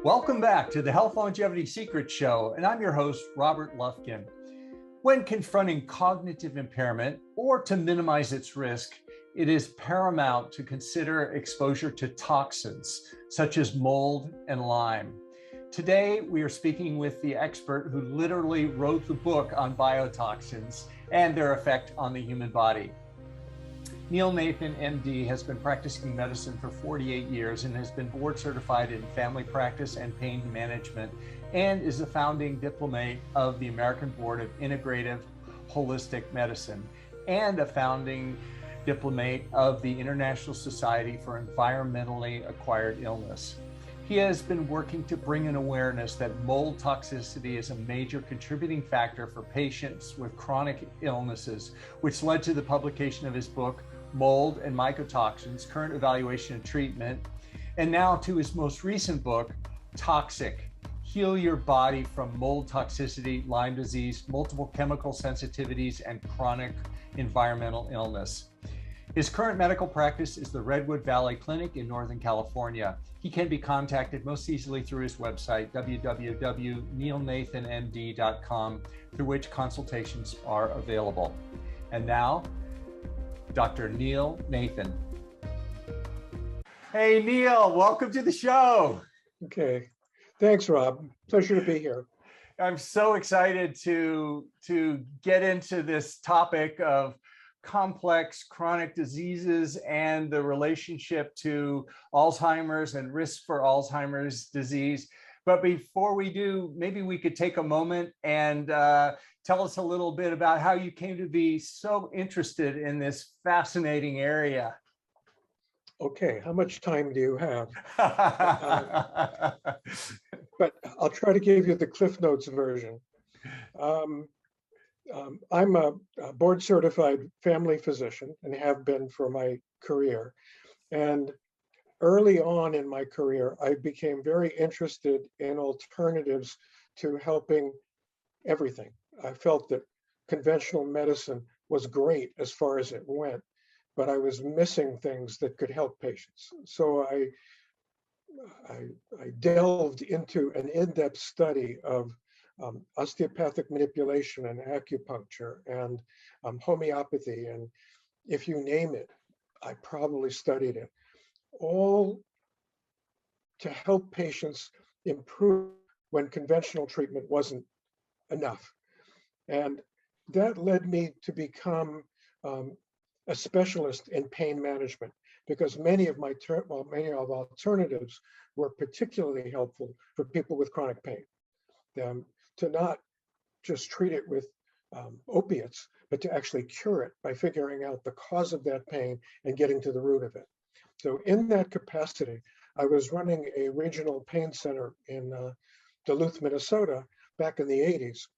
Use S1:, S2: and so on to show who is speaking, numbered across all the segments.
S1: Welcome back to the Health Longevity Secrets Show, and I'm your host, Robert Lufkin. When confronting cognitive impairment or to minimize its risk, it is paramount to consider exposure to toxins such as mold and Lyme. Today, we are speaking with the expert who literally wrote the book on biotoxins and their effect on the human body. Neil Nathan, MD, has been practicing medicine for 48 years and has been board certified in family practice and pain management, and is the founding diplomate of the American Board of Integrative Holistic Medicine and a founding diplomate of the International Society for Environmentally Acquired Illness. He has been working to bring an awareness that mold toxicity is a major contributing factor for patients with chronic illnesses, which led to the publication of his book, Mold and Mycotoxins, Current Evaluation and Treatment, and now to his most recent book, Toxic, Heal Your Body from Mold Toxicity, Lyme Disease, Multiple Chemical Sensitivities, and Chronic Environmental Illness. His current medical practice is the Redwood Valley Clinic in Northern California. He can be contacted most easily through his website, www.neilnathanmd.com, through which consultations are available. And now, Dr. Neil Nathan. Hey, Neil, welcome to the show.
S2: Okay, thanks, Rob. Pleasure to be here.
S1: I'm so excited to get into this topic of complex chronic diseases and the relationship to Alzheimer's and risk for Alzheimer's disease. But before we do, maybe we could take a moment and tell us a little bit about how you came to be so interested in this fascinating area.
S2: Okay, how much time do you have? But I'll try to give you the Cliff Notes version. I'm a board certified family physician and have been for my career. And early on in my career, I became very interested in alternatives to helping everything. I felt that conventional medicine was great as far as it went, but I was missing things that could help patients. So I delved into an in-depth study of osteopathic manipulation and acupuncture and homeopathy, and if you name it, I probably studied it, all to help patients improve when conventional treatment wasn't enough. And that led me to become a specialist in pain management, because many of alternatives were particularly helpful for people with chronic pain. To not just treat it with opiates, but to actually cure it by figuring out the cause of that pain and getting to the root of it. So in that capacity, I was running a regional pain center in Duluth, Minnesota, back in the 80s.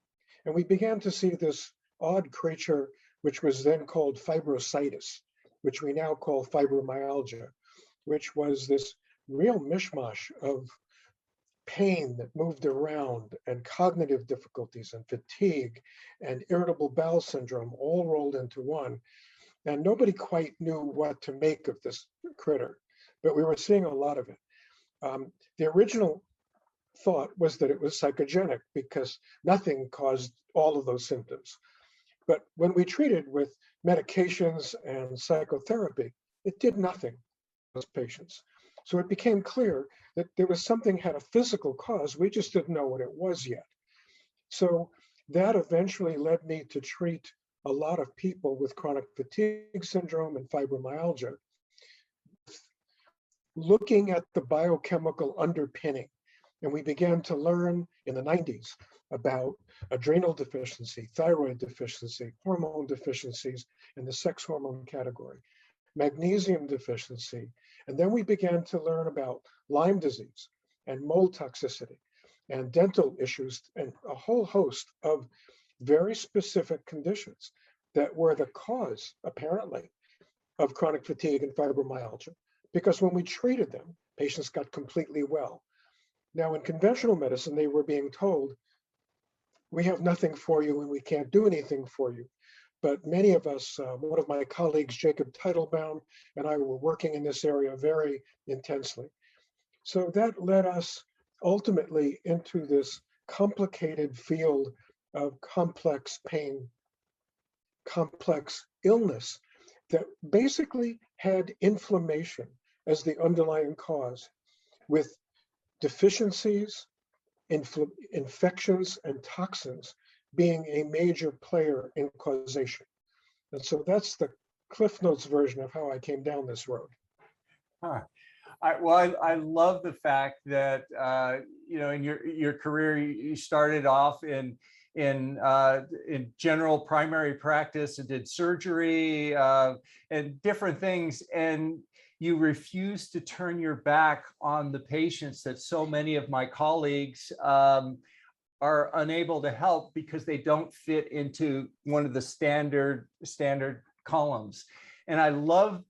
S2: And we began to see this odd creature, which was then called fibrositis, which we now call fibromyalgia, which was this real mishmash of pain that moved around, and cognitive difficulties and fatigue and irritable bowel syndrome all rolled into one. And nobody quite knew what to make of this critter, but we were seeing a lot of it. The original thought was that it was psychogenic because nothing caused all of those symptoms. But when we treated with medications and psychotherapy, it did nothing for those patients. So it became clear that there was something had a physical cause. We just didn't know what it was yet. So that eventually led me to treat a lot of people with chronic fatigue syndrome and fibromyalgia, looking at the biochemical underpinning. And we began to learn in the 90s about adrenal deficiency, thyroid deficiency, hormone deficiencies in the sex hormone category, magnesium deficiency. And then we began to learn about Lyme disease and mold toxicity and dental issues and a whole host of very specific conditions that were the cause, apparently, of chronic fatigue and fibromyalgia. Because when we treated them, patients got completely well. Now, in conventional medicine, they were being told, we have nothing for you and we can't do anything for you. But many of us, one of my colleagues, Jacob Teitelbaum, and I were working in this area very intensely. So that led us ultimately into this complicated field of complex pain, complex illness that basically had inflammation as the underlying cause, with deficiencies, infections, and toxins being a major player in causation. And so that's the Cliff Notes version of how I came down this road.
S1: Huh. I love the fact that in your career you started off in general primary practice and did surgery and different things, and you refuse to turn your back on the patients that so many of my colleagues are unable to help because they don't fit into one of the standard columns. And I love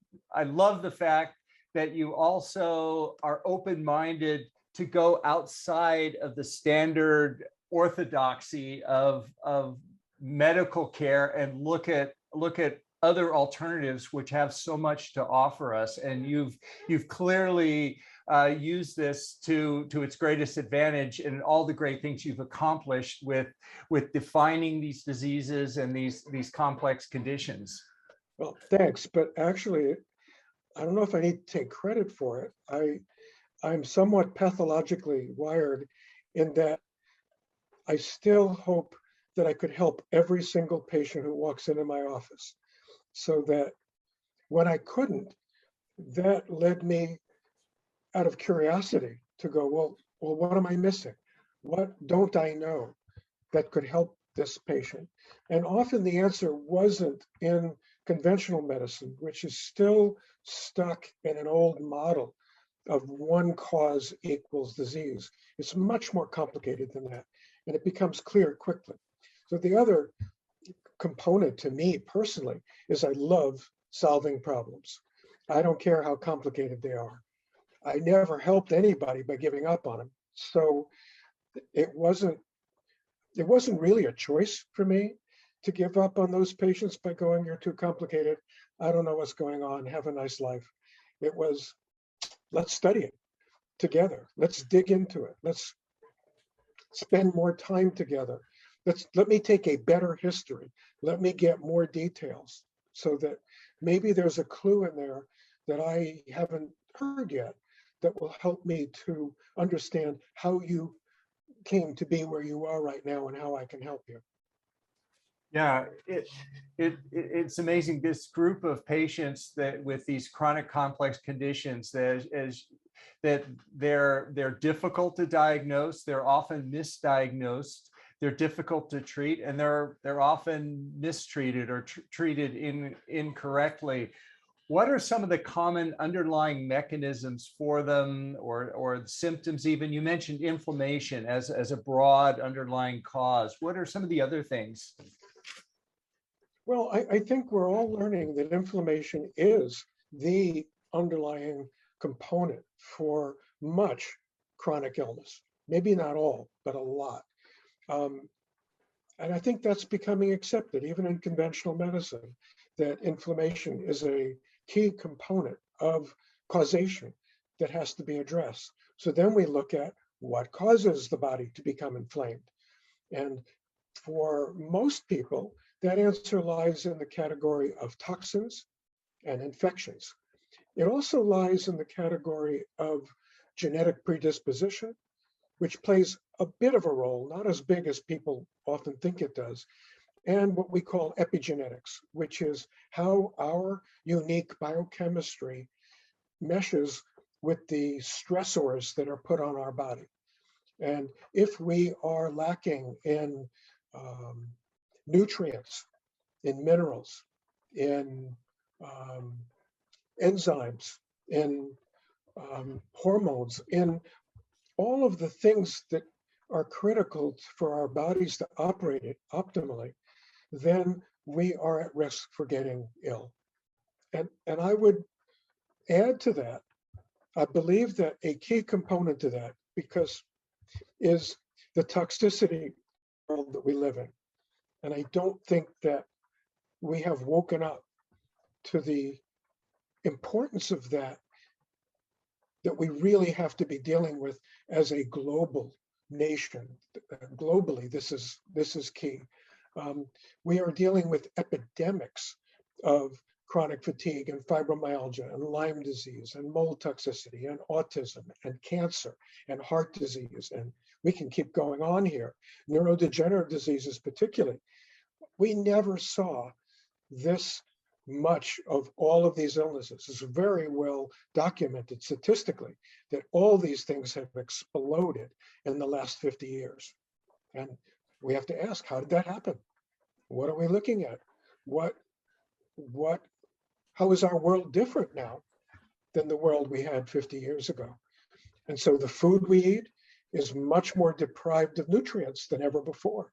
S1: the fact that you also are open-minded to go outside of the standard orthodoxy of medical care and look at other alternatives which have so much to offer us. And you've clearly used this to its greatest advantage, and all the great things you've accomplished with defining these diseases and these complex conditions.
S2: Well, thanks, but actually, I don't know if I need to take credit for it. I'm somewhat pathologically wired in that I still hope that I could help every single patient who walks into my office, so that when I couldn't, that led me out of curiosity to go, well, what am I missing? What don't I know that could help this patient? And often the answer wasn't in conventional medicine, which is still stuck in an old model of one cause equals disease. It's much more complicated than that, and it becomes clear quickly. So the other component to me personally is I love solving problems. I don't care how complicated they are. I never helped anybody by giving up on them. So it wasn't really a choice for me to give up on those patients by going, you're too complicated. I don't know what's going on. Have a nice life. It was, let's study it together. Let's dig into it. Let's spend more time together. Let me take a better history. Let me get more details so that maybe there's a clue in there that I haven't heard yet that will help me to understand how you came to be where you are right now and how I can help you.
S1: Yeah, it's amazing. This group of patients that with these chronic complex conditions that they're difficult to diagnose, they're often misdiagnosed, they're difficult to treat, and they're often mistreated or treated incorrectly. What are some of the common underlying mechanisms for them, or symptoms even? You mentioned inflammation as a broad underlying cause. What are some of the other things?
S2: Well, I think we're all learning that inflammation is the underlying component for much chronic illness. Maybe not all, but a lot. And I think that's becoming accepted, even in conventional medicine, that inflammation is a key component of causation that has to be addressed. So then we look at what causes the body to become inflamed. And for most people, that answer lies in the category of toxins and infections. It also lies in the category of genetic predisposition, which plays a bit of a role, not as big as people often think it does, and what we call epigenetics, which is how our unique biochemistry meshes with the stressors that are put on our body. And if we are lacking in nutrients, in minerals, in enzymes, in hormones, in all of the things that are critical for our bodies to operate it optimally, then we are at risk for getting ill. And I would add to that, I believe that a key component to that, because is the toxicity world that we live in. And I don't think that we have woken up to the importance of that that we really have to be dealing with as a global nation. Globally, this is key. We are dealing with epidemics of chronic fatigue and fibromyalgia and Lyme disease and mold toxicity and autism and cancer and heart disease. And we can keep going on here. Neurodegenerative diseases particularly. We never saw this much of all of these illnesses. It's very well documented statistically that all these things have exploded in the last 50 years. And we have to ask, how did that happen? What are we looking at? How is our world different now than the world we had 50 years ago? And so the food we eat is much more deprived of nutrients than ever before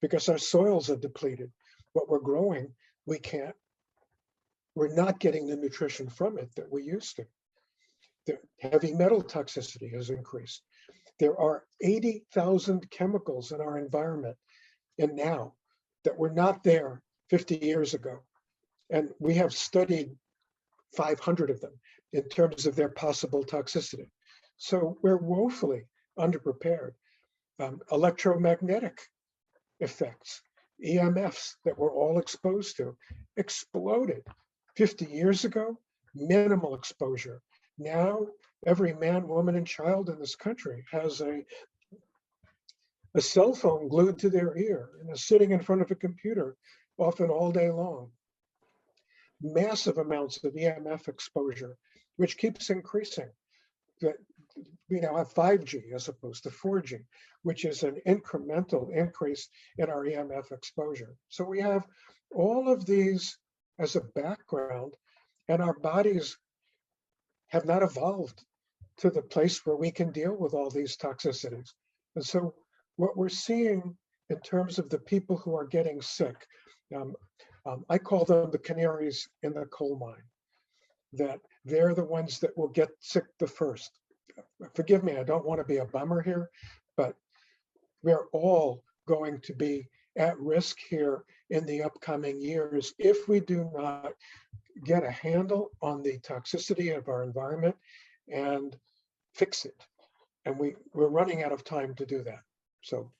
S2: because our soils are depleted. What we're growing, we're not getting the nutrition from it that we used to. The heavy metal toxicity has increased. There are 80,000 chemicals in our environment and now that were not there 50 years ago. And we have studied 500 of them in terms of their possible toxicity. So we're woefully underprepared. Electromagnetic effects, EMFs that we're all exposed to, exploded. 50 years ago, minimal exposure. Now, every man, woman, and child in this country has a cell phone glued to their ear and is sitting in front of a computer, often all day long. Massive amounts of EMF exposure, which keeps increasing. We now have 5G as opposed to 4G, which is an incremental increase in our EMF exposure. So we have all of these as a background, and our bodies have not evolved to the place where we can deal with all these toxicities. And so what we're seeing in terms of the people who are getting sick, I call them the canaries in the coal mine, that they're the ones that will get sick the first. Forgive me, I don't want to be a bummer here, but we're all going to be at risk here in the upcoming years if we do not get a handle on the toxicity of our environment and fix it. And we're running out of time to do that. So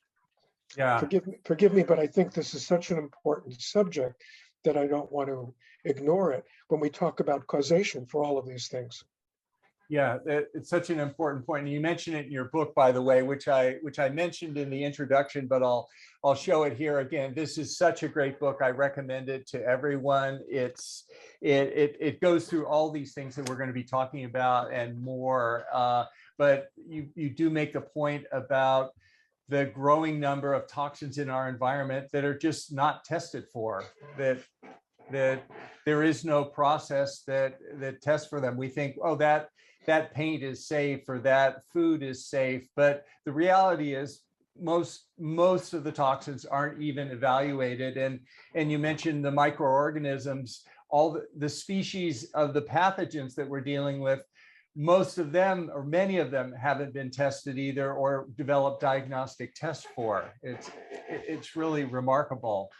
S1: Yeah.
S2: Forgive me, but I think this is such an important subject that I don't want to ignore it when we talk about causation for all of these things.
S1: Yeah, it's such an important point. And you mentioned it in your book, by the way, which I mentioned in the introduction, but I'll show it here again. This is such a great book. I recommend it to everyone. It goes through all these things that we're going to be talking about and more. But you do make the point about the growing number of toxins in our environment that are just not tested for, that there is no process that tests for them. We think, oh, that paint is safe or that food is safe, but the reality is most of the toxins aren't even evaluated. And you mentioned the microorganisms, all the species of the pathogens that we're dealing with, most of them or many of them haven't been tested either or developed diagnostic tests for. It's really remarkable.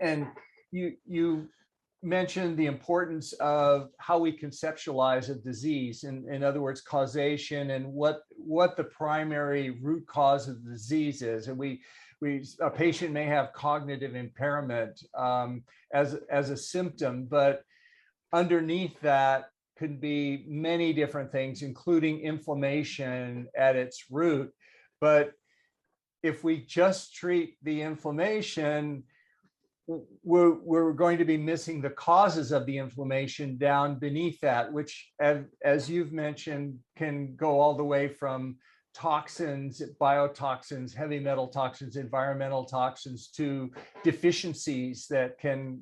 S1: And you mentioned the importance of how we conceptualize a disease, in other words, causation, and what the primary root cause of the disease is. And a patient may have cognitive impairment as a symptom, but underneath that could be many different things, including inflammation at its root. But if we just treat the inflammation, we're going to be missing the causes of the inflammation down beneath that, which, as you've mentioned, can go all the way from toxins, biotoxins, heavy metal toxins, environmental toxins, to deficiencies that can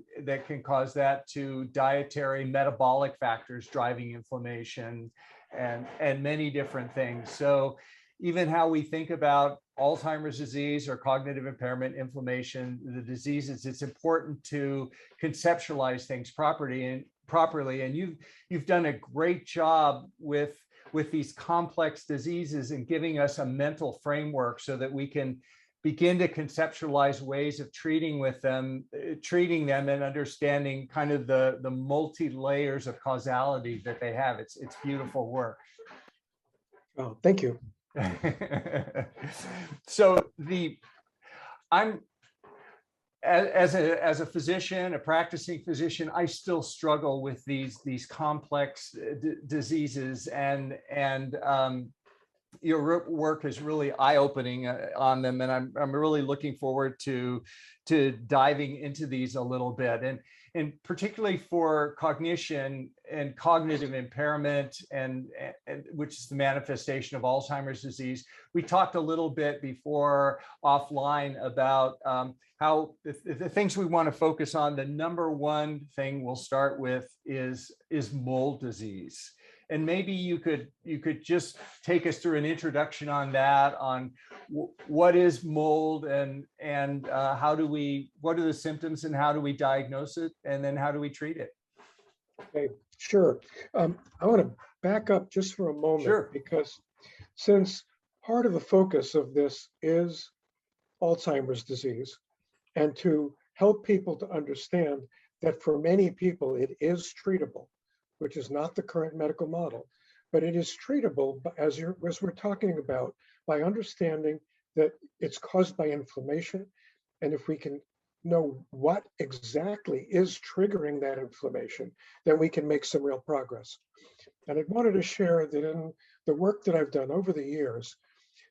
S1: cause that, to dietary metabolic factors driving inflammation, and many different things. So even how we think about Alzheimer's disease or cognitive impairment, inflammation, the diseases, it's important to conceptualize things properly. And you've done a great job with these complex diseases and giving us a mental framework so that we can begin to conceptualize ways of treating them and understanding kind of the multi layers of causality that they have. It's beautiful work.
S2: Oh, thank you.
S1: So I'm as a physician, a practicing physician, I still struggle with these complex diseases, and your work is really eye-opening on them, and I'm really looking forward to diving into these a little bit, and particularly for cognition and cognitive impairment, and which is the manifestation of Alzheimer's disease. We talked a little bit before offline about how the things we want to focus on. The number one thing we'll start with is mold disease. And maybe you could just take us through an introduction on that, on what is mold, and what are the symptoms, and how do we diagnose it, and then how do we treat it?
S2: Okay, sure. I want to back up just for a moment,
S1: Sure.
S2: Because since part of the focus of this is Alzheimer's disease, and to help people to understand that for many people it is treatable, which is not the current medical model, but it is treatable, as we're talking about, by understanding that it's caused by inflammation. And if we can know what exactly is triggering that inflammation, then we can make some real progress. And I wanted to share that in the work that I've done over the years,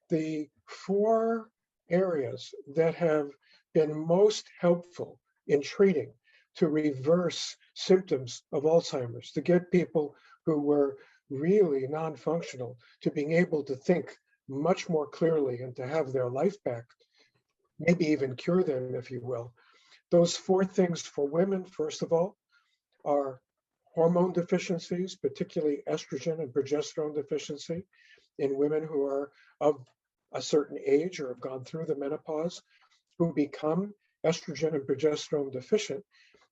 S2: the 4 areas that have been most helpful in treating to reverse symptoms of Alzheimer's, to get people who were really non-functional to being able to think much more clearly and to have their life back, maybe even cure them, if you will. Those 4 things for women, first of all, are hormone deficiencies, particularly estrogen and progesterone deficiency in women who are of a certain age or have gone through the menopause, who become estrogen and progesterone deficient,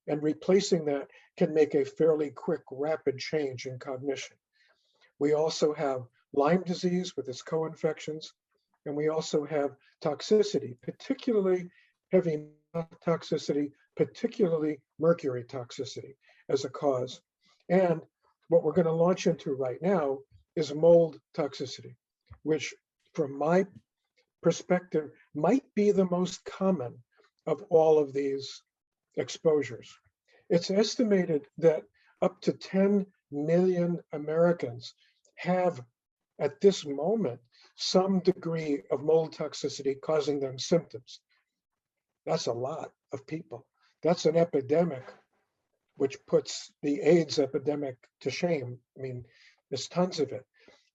S2: and replacing that can make a fairly quick, rapid change in cognition. We also have Lyme disease with its co-infections, and we also have toxicity, particularly heavy toxicity, particularly mercury toxicity as a cause. And what we're going to launch into right now is mold toxicity, which from my perspective might be the most common of all of these exposures. It's estimated that up to 10 million Americans have at this moment some degree of mold toxicity causing them symptoms. That's a lot of people. That's an epidemic, which puts the AIDS epidemic to shame. I mean, there's tons of it.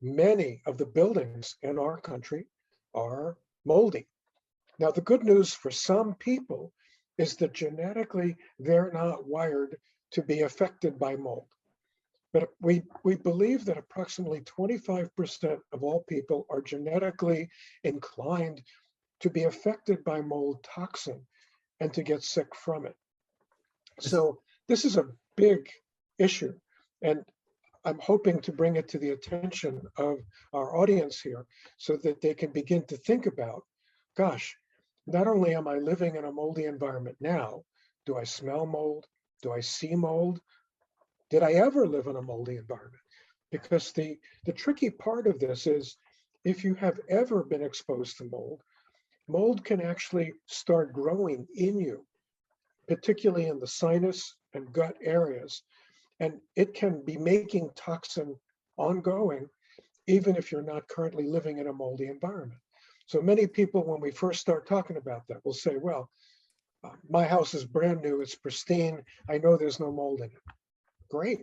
S2: Many of the buildings in our country are moldy. Now, the good news for some people is that genetically they're not wired to be affected by mold. But we believe that approximately 25% of all people are genetically inclined to be affected by mold toxin and to get sick from it. So this is a big issue, and I'm hoping to bring it to the attention of our audience here so that they can begin to think about, gosh, not only am I living in a moldy environment now, do I smell mold? Do I see mold? Did I ever live in a moldy environment? Because the tricky part of this is, if you have ever been exposed to mold, mold can actually start growing in you, particularly in the sinus and gut areas. And it can be making toxin ongoing, even if you're not currently living in a moldy environment. So many people, when we first start talking about that, will say, well, my house is brand new, it's pristine, I know there's no mold in it. Great.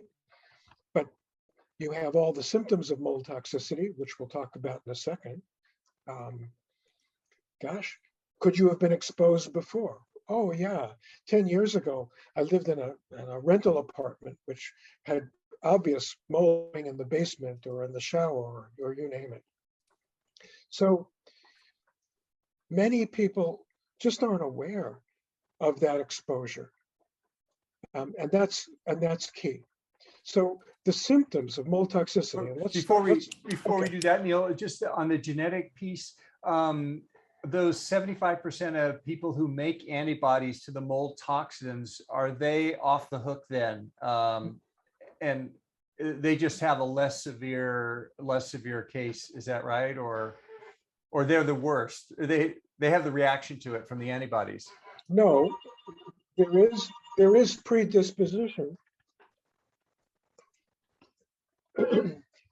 S2: But you have all the symptoms of mold toxicity, which we'll talk about in a second. Gosh, could you have been exposed before? Oh yeah, 10 years ago, I lived in a rental apartment, which had obvious molding in the basement or in the shower, or you name it. So many people just aren't aware of that exposure. And that's key. So the symptoms of mold toxicity.
S1: Before we do that, Neil, just on the genetic piece, those 75% of people who make antibodies to the mold toxins, are they off the hook then? And they just have a less severe case, is that right? Or they're the worst? They have the reaction to it from the antibodies.
S2: No, there is predisposition.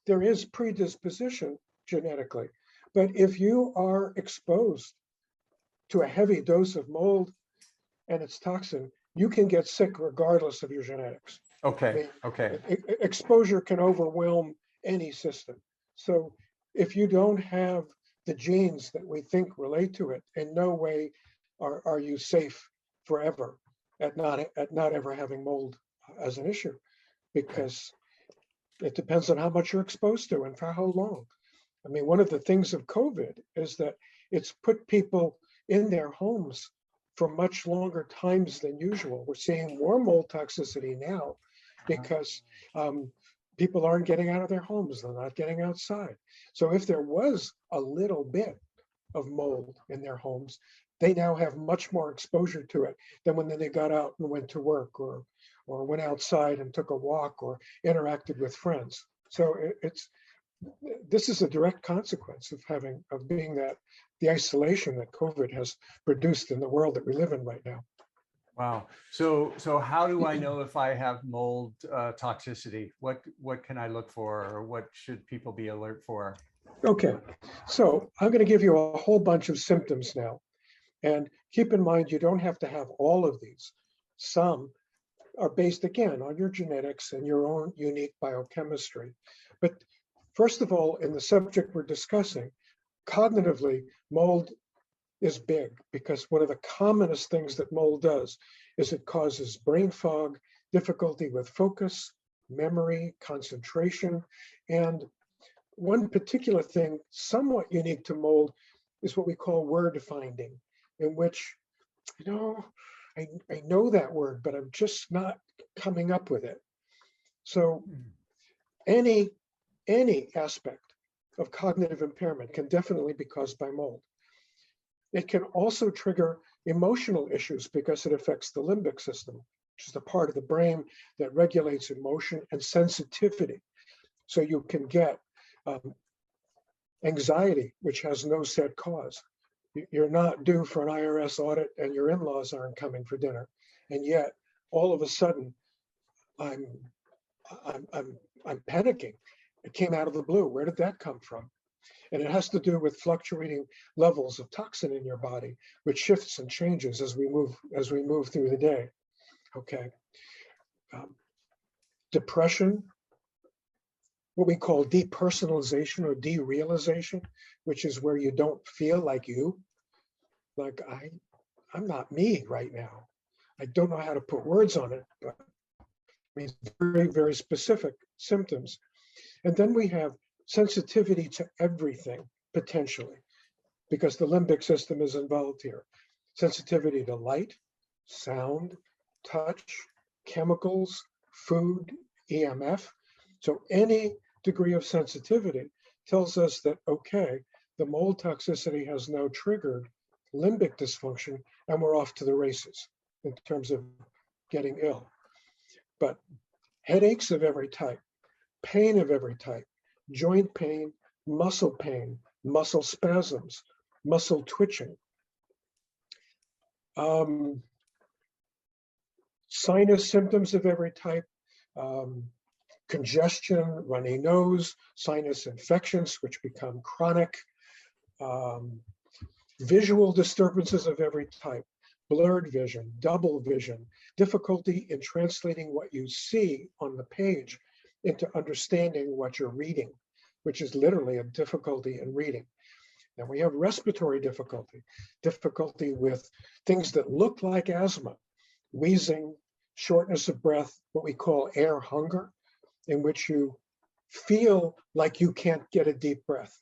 S2: There is predisposition genetically, but if you are exposed to a heavy dose of mold and its toxin, you can get sick regardless of your genetics.
S1: Okay. Okay.
S2: Exposure can overwhelm any system. So if you don't have the genes that we think relate to it, in no way are you safe forever at not ever having mold as an issue, because it depends on how much you're exposed to and for how long. I mean, one of the things of COVID is that it's put people in their homes for much longer times than usual. We're seeing more mold toxicity now because people aren't getting out of their homes, they're not getting outside. So if there was a little bit of mold in their homes, they now have much more exposure to it than when they got out and went to work or went outside and took a walk or interacted with friends. So this is a direct consequence of being the isolation that COVID has produced in the world that we live in right now.
S1: Wow. So how do I know if I have mold toxicity? What can I look for, or what should people be alert for?
S2: Okay, so I'm going to give you a whole bunch of symptoms now. And keep in mind, you don't have to have all of these. Some are based, again, on your genetics and your own unique biochemistry. But first of all, in the subject we're discussing, cognitively, mold is big, because one of the commonest things that mold does is it causes brain fog, difficulty with focus, memory, concentration. And one particular thing somewhat unique to mold is what we call word finding, in which, I know that word, but I'm just not coming up with it. So any aspect of cognitive impairment can definitely be caused by mold. It can also trigger emotional issues because it affects the limbic system, which is the part of the brain that regulates emotion and sensitivity. So you can get anxiety, which has no set cause. You're not due for an IRS audit and your in-laws aren't coming for dinner. And yet all of a sudden I'm panicking. It came out of the blue. Where did that come from? And it has to do with fluctuating levels of toxin in your body, which shifts and changes as we move through the day. Okay. Depression, what we call depersonalization or derealization, which is where you don't feel like you. Like I'm not me right now. I don't know how to put words on it, but it means very, very specific symptoms. And then we have sensitivity to everything, potentially, because the limbic system is involved here. Sensitivity to light, sound, touch, chemicals, food, EMF. So any degree of sensitivity tells us that, okay, the mold toxicity has now triggered limbic dysfunction and we're off to the races in terms of getting ill. But headaches of every type, pain of every type, joint pain, muscle spasms, muscle twitching, sinus symptoms of every type, congestion, runny nose, sinus infections, which become chronic, visual disturbances of every type, blurred vision, double vision, difficulty in translating what you see on the page into understanding what you're reading, which is literally a difficulty in reading. And we have respiratory difficulty with things that look like asthma, wheezing, shortness of breath, what we call air hunger, in which you feel like you can't get a deep breath.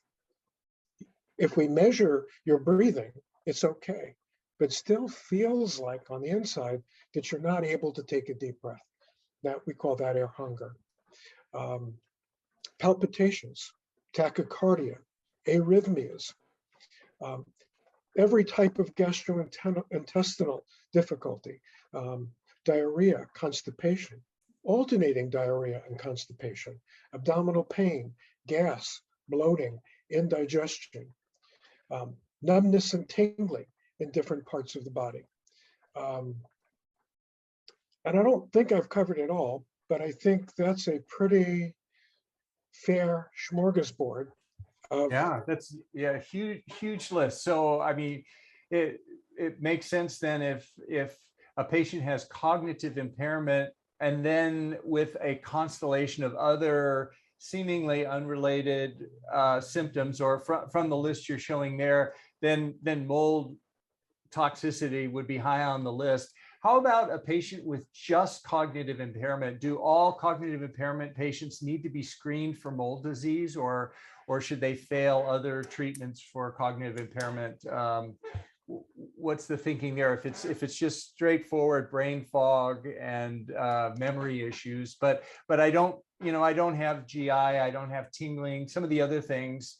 S2: If we measure your breathing, it's okay, but still feels like on the inside that you're not able to take a deep breath. That we call that air hunger. Palpitations, tachycardia, arrhythmias, every type of gastrointestinal difficulty, diarrhea, constipation, alternating diarrhea and constipation, abdominal pain, gas, bloating, indigestion, numbness and tingling in different parts of the body. And I don't think I've covered it all, but I think that's a pretty fair smorgasbord of.
S1: Yeah, that's huge list. So I mean, it makes sense then if a patient has cognitive impairment and then with a constellation of other seemingly unrelated symptoms, or from the list you're showing there, then mold toxicity would be high on the list. How about a patient with just cognitive impairment? Do all cognitive impairment patients need to be screened for mold disease, or should they fail other treatments for cognitive impairment? What's the thinking there? If it's just straightforward brain fog and memory issues, but I don't have GI, I don't have tingling, some of the other things.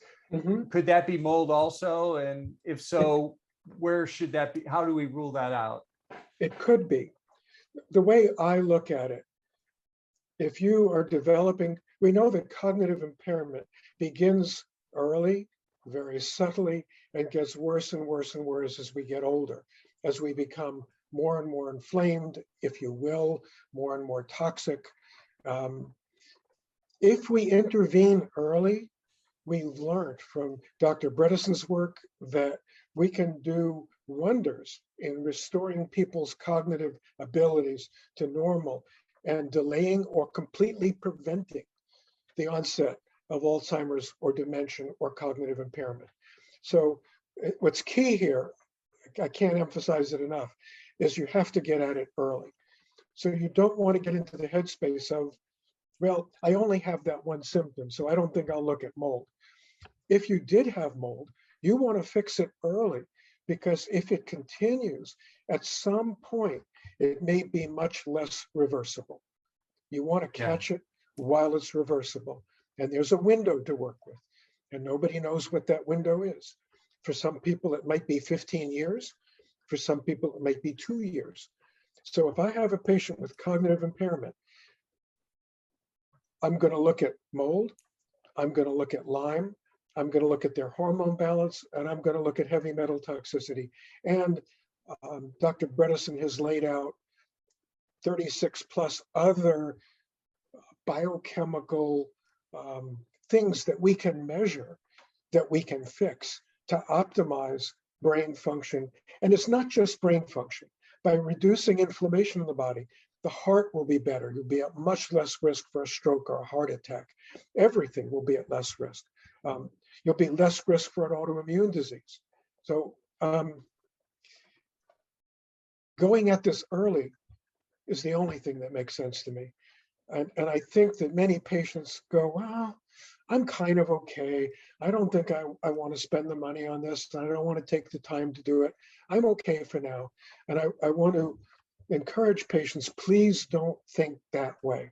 S1: Could that be mold also? And if so, where should that be? How do we rule that out?
S2: It could be. The way I look at it, if you are developing, we know that cognitive impairment begins early, very subtly, and gets worse and worse and worse as we get older, as we become more and more inflamed, if you will, more and more toxic. If we intervene early, we've learned from Dr. Bredesen's work that we can do wonders in restoring people's cognitive abilities to normal and delaying or completely preventing the onset of Alzheimer's or dementia or cognitive impairment. So what's key here, I can't emphasize it enough, is you have to get at it early. So you don't want to get into the headspace of, well, I only have that one symptom, so I don't think I'll look at mold. If you did have mold, you want to fix it early, because if it continues, at some point, it may be much less reversible. You want to catch it while it's reversible. And there's a window to work with. And nobody knows what that window is. For some people, it might be 15 years. For some people, it might be 2 years. So if I have a patient with cognitive impairment, I'm going to look at mold. I'm going to look at Lyme. I'm going to look at their hormone balance, and I'm going to look at heavy metal toxicity. And Dr. Bredesen has laid out 36 plus other biochemical things that we can measure, that we can fix to optimize brain function. And it's not just brain function. By reducing inflammation in the body, the heart will be better. You'll be at much less risk for a stroke or a heart attack. Everything will be at less risk. You'll be less risk for an autoimmune disease. So going at this early is the only thing that makes sense to me. And I think that many patients go, well, I'm kind of okay. I don't think I want to spend the money on this. I don't want to take the time to do it. I'm okay for now. And I want to encourage patients, please don't think that way,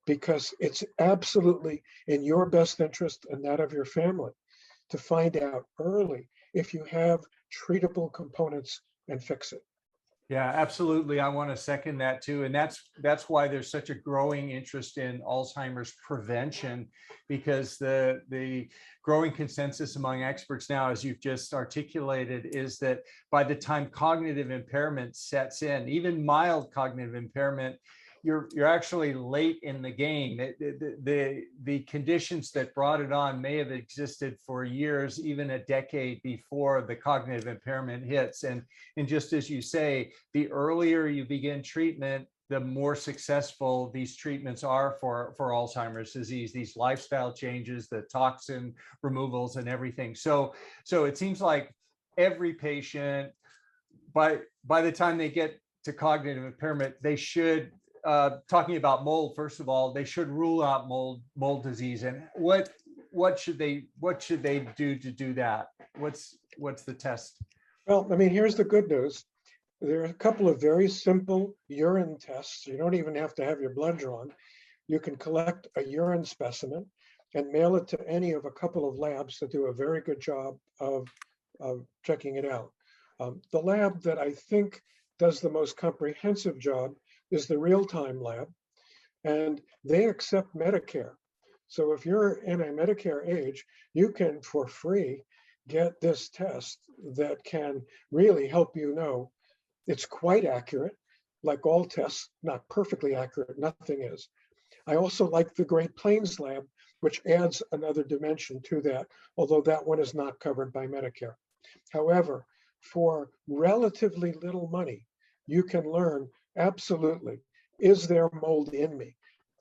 S2: because it's absolutely in your best interest and that of your family to find out early if you have treatable components and fix it.
S1: Yeah, absolutely. I want to second that too. And that's why there's such a growing interest in Alzheimer's prevention, because the growing consensus among experts now, as you've just articulated, is that by the time cognitive impairment sets in, even mild cognitive impairment, you're actually late in the game. The conditions that brought it on may have existed for years, even a decade before the cognitive impairment hits. And just as you say, the earlier you begin treatment, the more successful these treatments are for Alzheimer's disease, these lifestyle changes, the toxin removals and everything. So it seems like every patient, by the time they get to cognitive impairment, they should, talking about mold, first of all, they should rule out mold disease. And what should they do to do that? What's the test?
S2: Well, I mean, here's the good news. There are a couple of very simple urine tests. You don't even have to have your blood drawn. You can collect a urine specimen and mail it to any of a couple of labs that do a very good job of of checking it out. The lab that I think does the most comprehensive job is the real-time lab, and they accept Medicare. So if you're in a Medicare age, you can, for free, get this test that can really help you know. It's quite accurate, like all tests, not perfectly accurate, nothing is. I also like the Great Plains lab, which adds another dimension to that, although that one is not covered by Medicare. However, for relatively little money, you can learn absolutely, is there mold in me?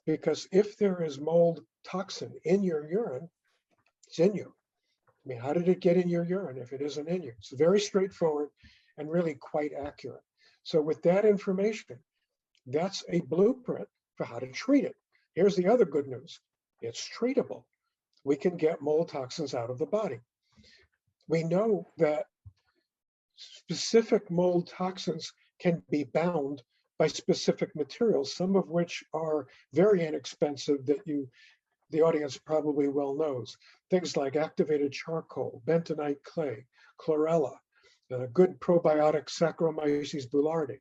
S2: Because if there is mold toxin in your urine, it's in you. I mean, how did it get in your urine if it isn't in you? It's very straightforward and really quite accurate. So with that information, that's a blueprint for how to treat it. Here's the other good news. It's treatable. We can get mold toxins out of the body. We know that specific mold toxins can be bound by specific materials, some of which are very inexpensive that the audience probably well knows. Things like activated charcoal, bentonite clay, chlorella, good probiotic Saccharomyces boulardii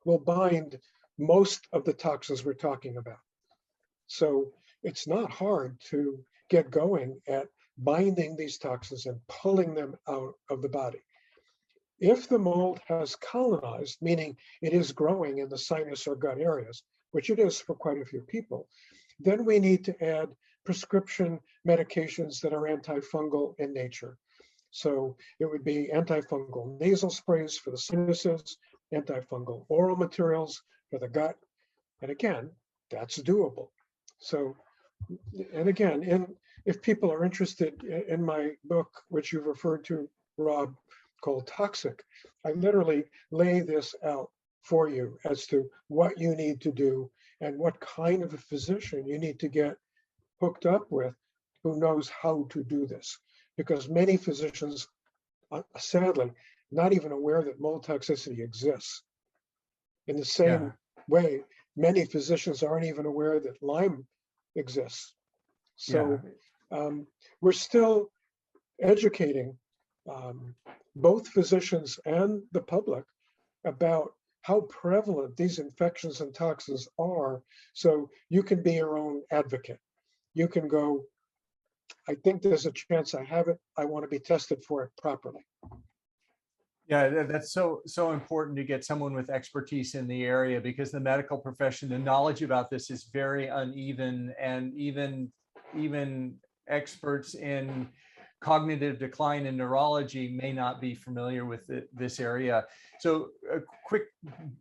S2: will bind most of the toxins we're talking about. So it's not hard to get going at binding these toxins and pulling them out of the body. If the mold has colonized, meaning it is growing in the sinus or gut areas, which it is for quite a few people, then we need to add prescription medications that are antifungal in nature. So it would be antifungal nasal sprays for the sinuses, antifungal oral materials for the gut. And again, that's doable. So, and again, if people are interested in my book, which you've referred to, Rob, called Toxic, I literally lay this out for you as to what you need to do and what kind of a physician you need to get hooked up with who knows how to do this. Because many physicians, sadly, not even aware that mold toxicity exists. In the same way, many physicians aren't even aware that Lyme exists. So we're still educating both physicians and the public about how prevalent these infections and toxins are, so you can be your own advocate. You can go, I think there's a chance I have it. I want to be tested for it properly.
S1: Yeah, that's so important to get someone with expertise in the area, because the medical profession, the knowledge about this is very uneven, and even experts in cognitive decline and neurology may not be familiar with this area. So quick,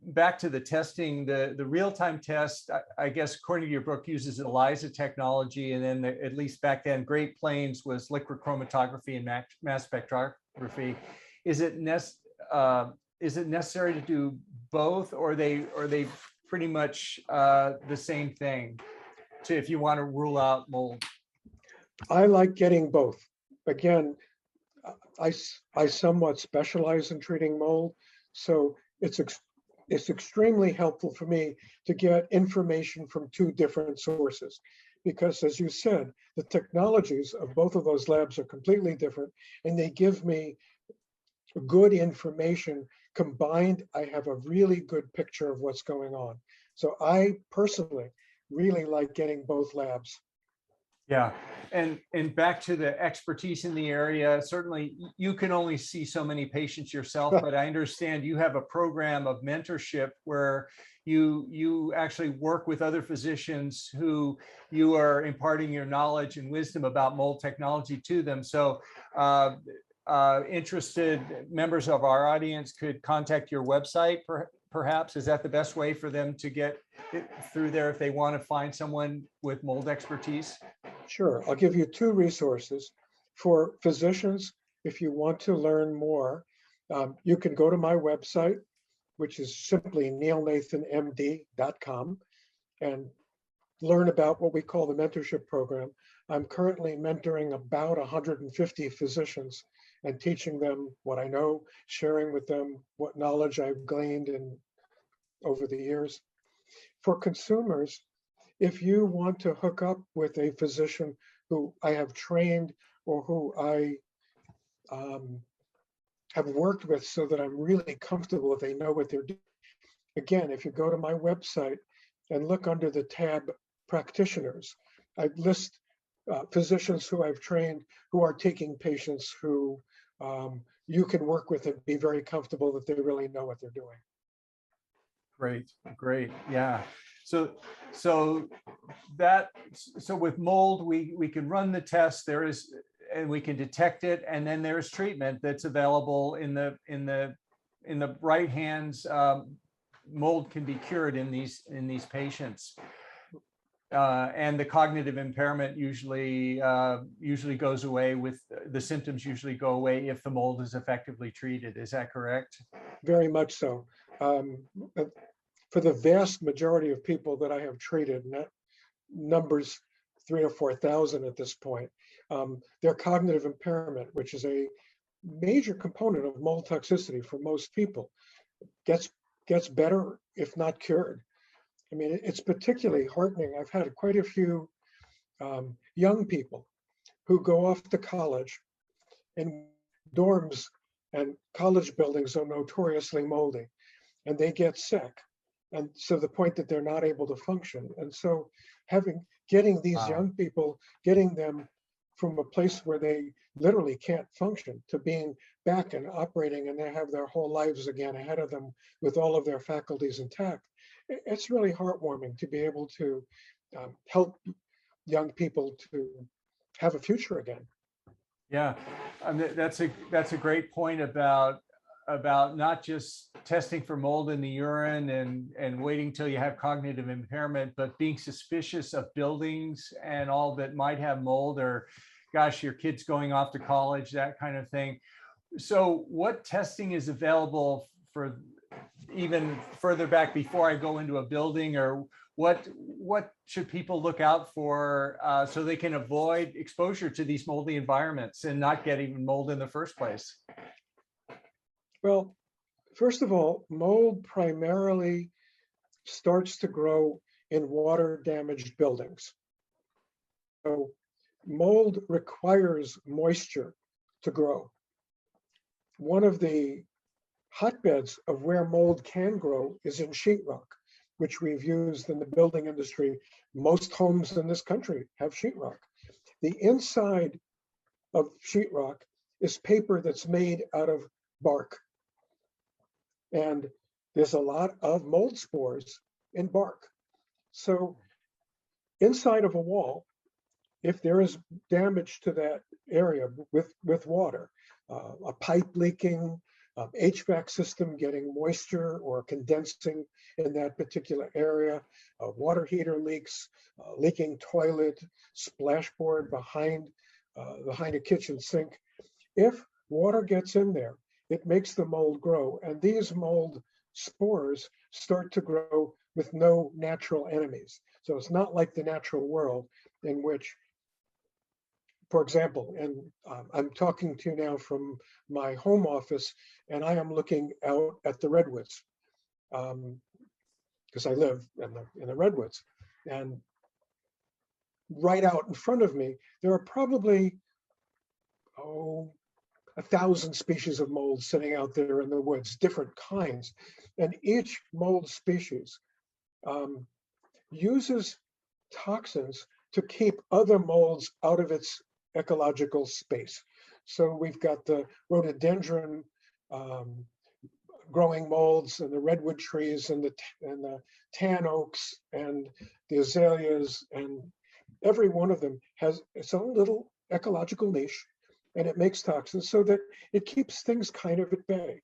S1: back to the testing, the real-time test, I guess, according to your book, uses ELISA technology. And then at least back then, Great Plains was liquid chromatography and mass spectrography. Is it necessary to do both, or are they pretty much the same thing if you want to rule out mold?
S2: I like getting both. Again, I somewhat specialize in treating mold, so it's extremely helpful for me to get information from two different sources, because as you said, the technologies of both of those labs are completely different, and they give me good information combined. I have a really good picture of what's going on. So I personally really like getting both labs.
S1: Yeah, and back to the expertise in the area, certainly you can only see so many patients yourself, but I understand you have a program of mentorship where you actually work with other physicians who you are imparting your knowledge and wisdom about mold technology to them. So interested members of our audience could contact your website, perhaps. Is that the best way for them to get through there if they want to find someone with mold expertise?
S2: Sure. I'll give you two resources. For physicians, if you want to learn more, you can go to my website, which is simply neilnathanmd.com, and learn about what we call the mentorship program. I'm currently mentoring about 150 physicians and teaching them what I know, sharing with them what knowledge I've gleaned over the years. For consumers, if you want to hook up with a physician who I have trained or who I have worked with so that I'm really comfortable that they know what they're doing. Again, if you go to my website and look under the tab practitioners, I list physicians who I've trained who are taking patients who you can work with and be very comfortable that they really know what they're doing.
S1: Great, great, yeah. So with mold, we can run the test. And we can detect it, and then there's treatment that's available in the right hands. Mold can be cured in these patients, and the cognitive impairment usually goes away with the symptoms. Usually go away if the mold is effectively treated. Is that correct?
S2: Very much so. For the vast majority of people that I have treated, and that numbers 3,000 or 4,000 at this point, their cognitive impairment, which is a major component of mold toxicity for most people, gets better, if not cured. I mean, it's particularly heartening. I've had quite a few young people who go off to college, and dorms and college buildings are notoriously moldy, and they get sick. And so the point that they're not able to function. And so getting these young people, getting them from a place where they literally can't function to being back and operating, and they have their whole lives again ahead of them with all of their faculties intact. It's really heartwarming to be able to help young people to have a future again.
S1: Yeah, that's a great point about not just testing for mold in the urine and waiting till you have cognitive impairment, but being suspicious of buildings and all that might have mold, or gosh, your kid's going off to college, that kind of thing. So what testing is available for even further back before I go into a building, or what should people look out for so they can avoid exposure to these moldy environments and not get even mold in the first place?
S2: Well, first of all, mold primarily starts to grow in water damaged buildings. So mold requires moisture to grow. One of the hotbeds of where mold can grow is in sheetrock, which we've used in the building industry. Most homes in this country have sheetrock. The inside of sheetrock is paper that's made out of bark. And there's a lot of mold spores in bark. So inside of a wall, if there is damage to that area with water, a pipe leaking, HVAC system getting moisture or condensing in that particular area, a water heater leaks, leaking toilet, splashboard behind a kitchen sink. If water gets in there, it makes the mold grow, and these mold spores start to grow with no natural enemies. So it's not like the natural world in which, for example, and I'm talking to you now from my home office, and I am looking out at the redwoods because I live in the redwoods. And right out in front of me, there are probably 1,000 species of mold sitting out there in the woods, different kinds. And each mold species uses toxins to keep other molds out of its ecological space. So we've got the rhododendron growing molds, and the redwood trees, and the tan oaks, and the azaleas, and every one of them has its own little ecological niche, and it makes toxins so that it keeps things kind of at bay.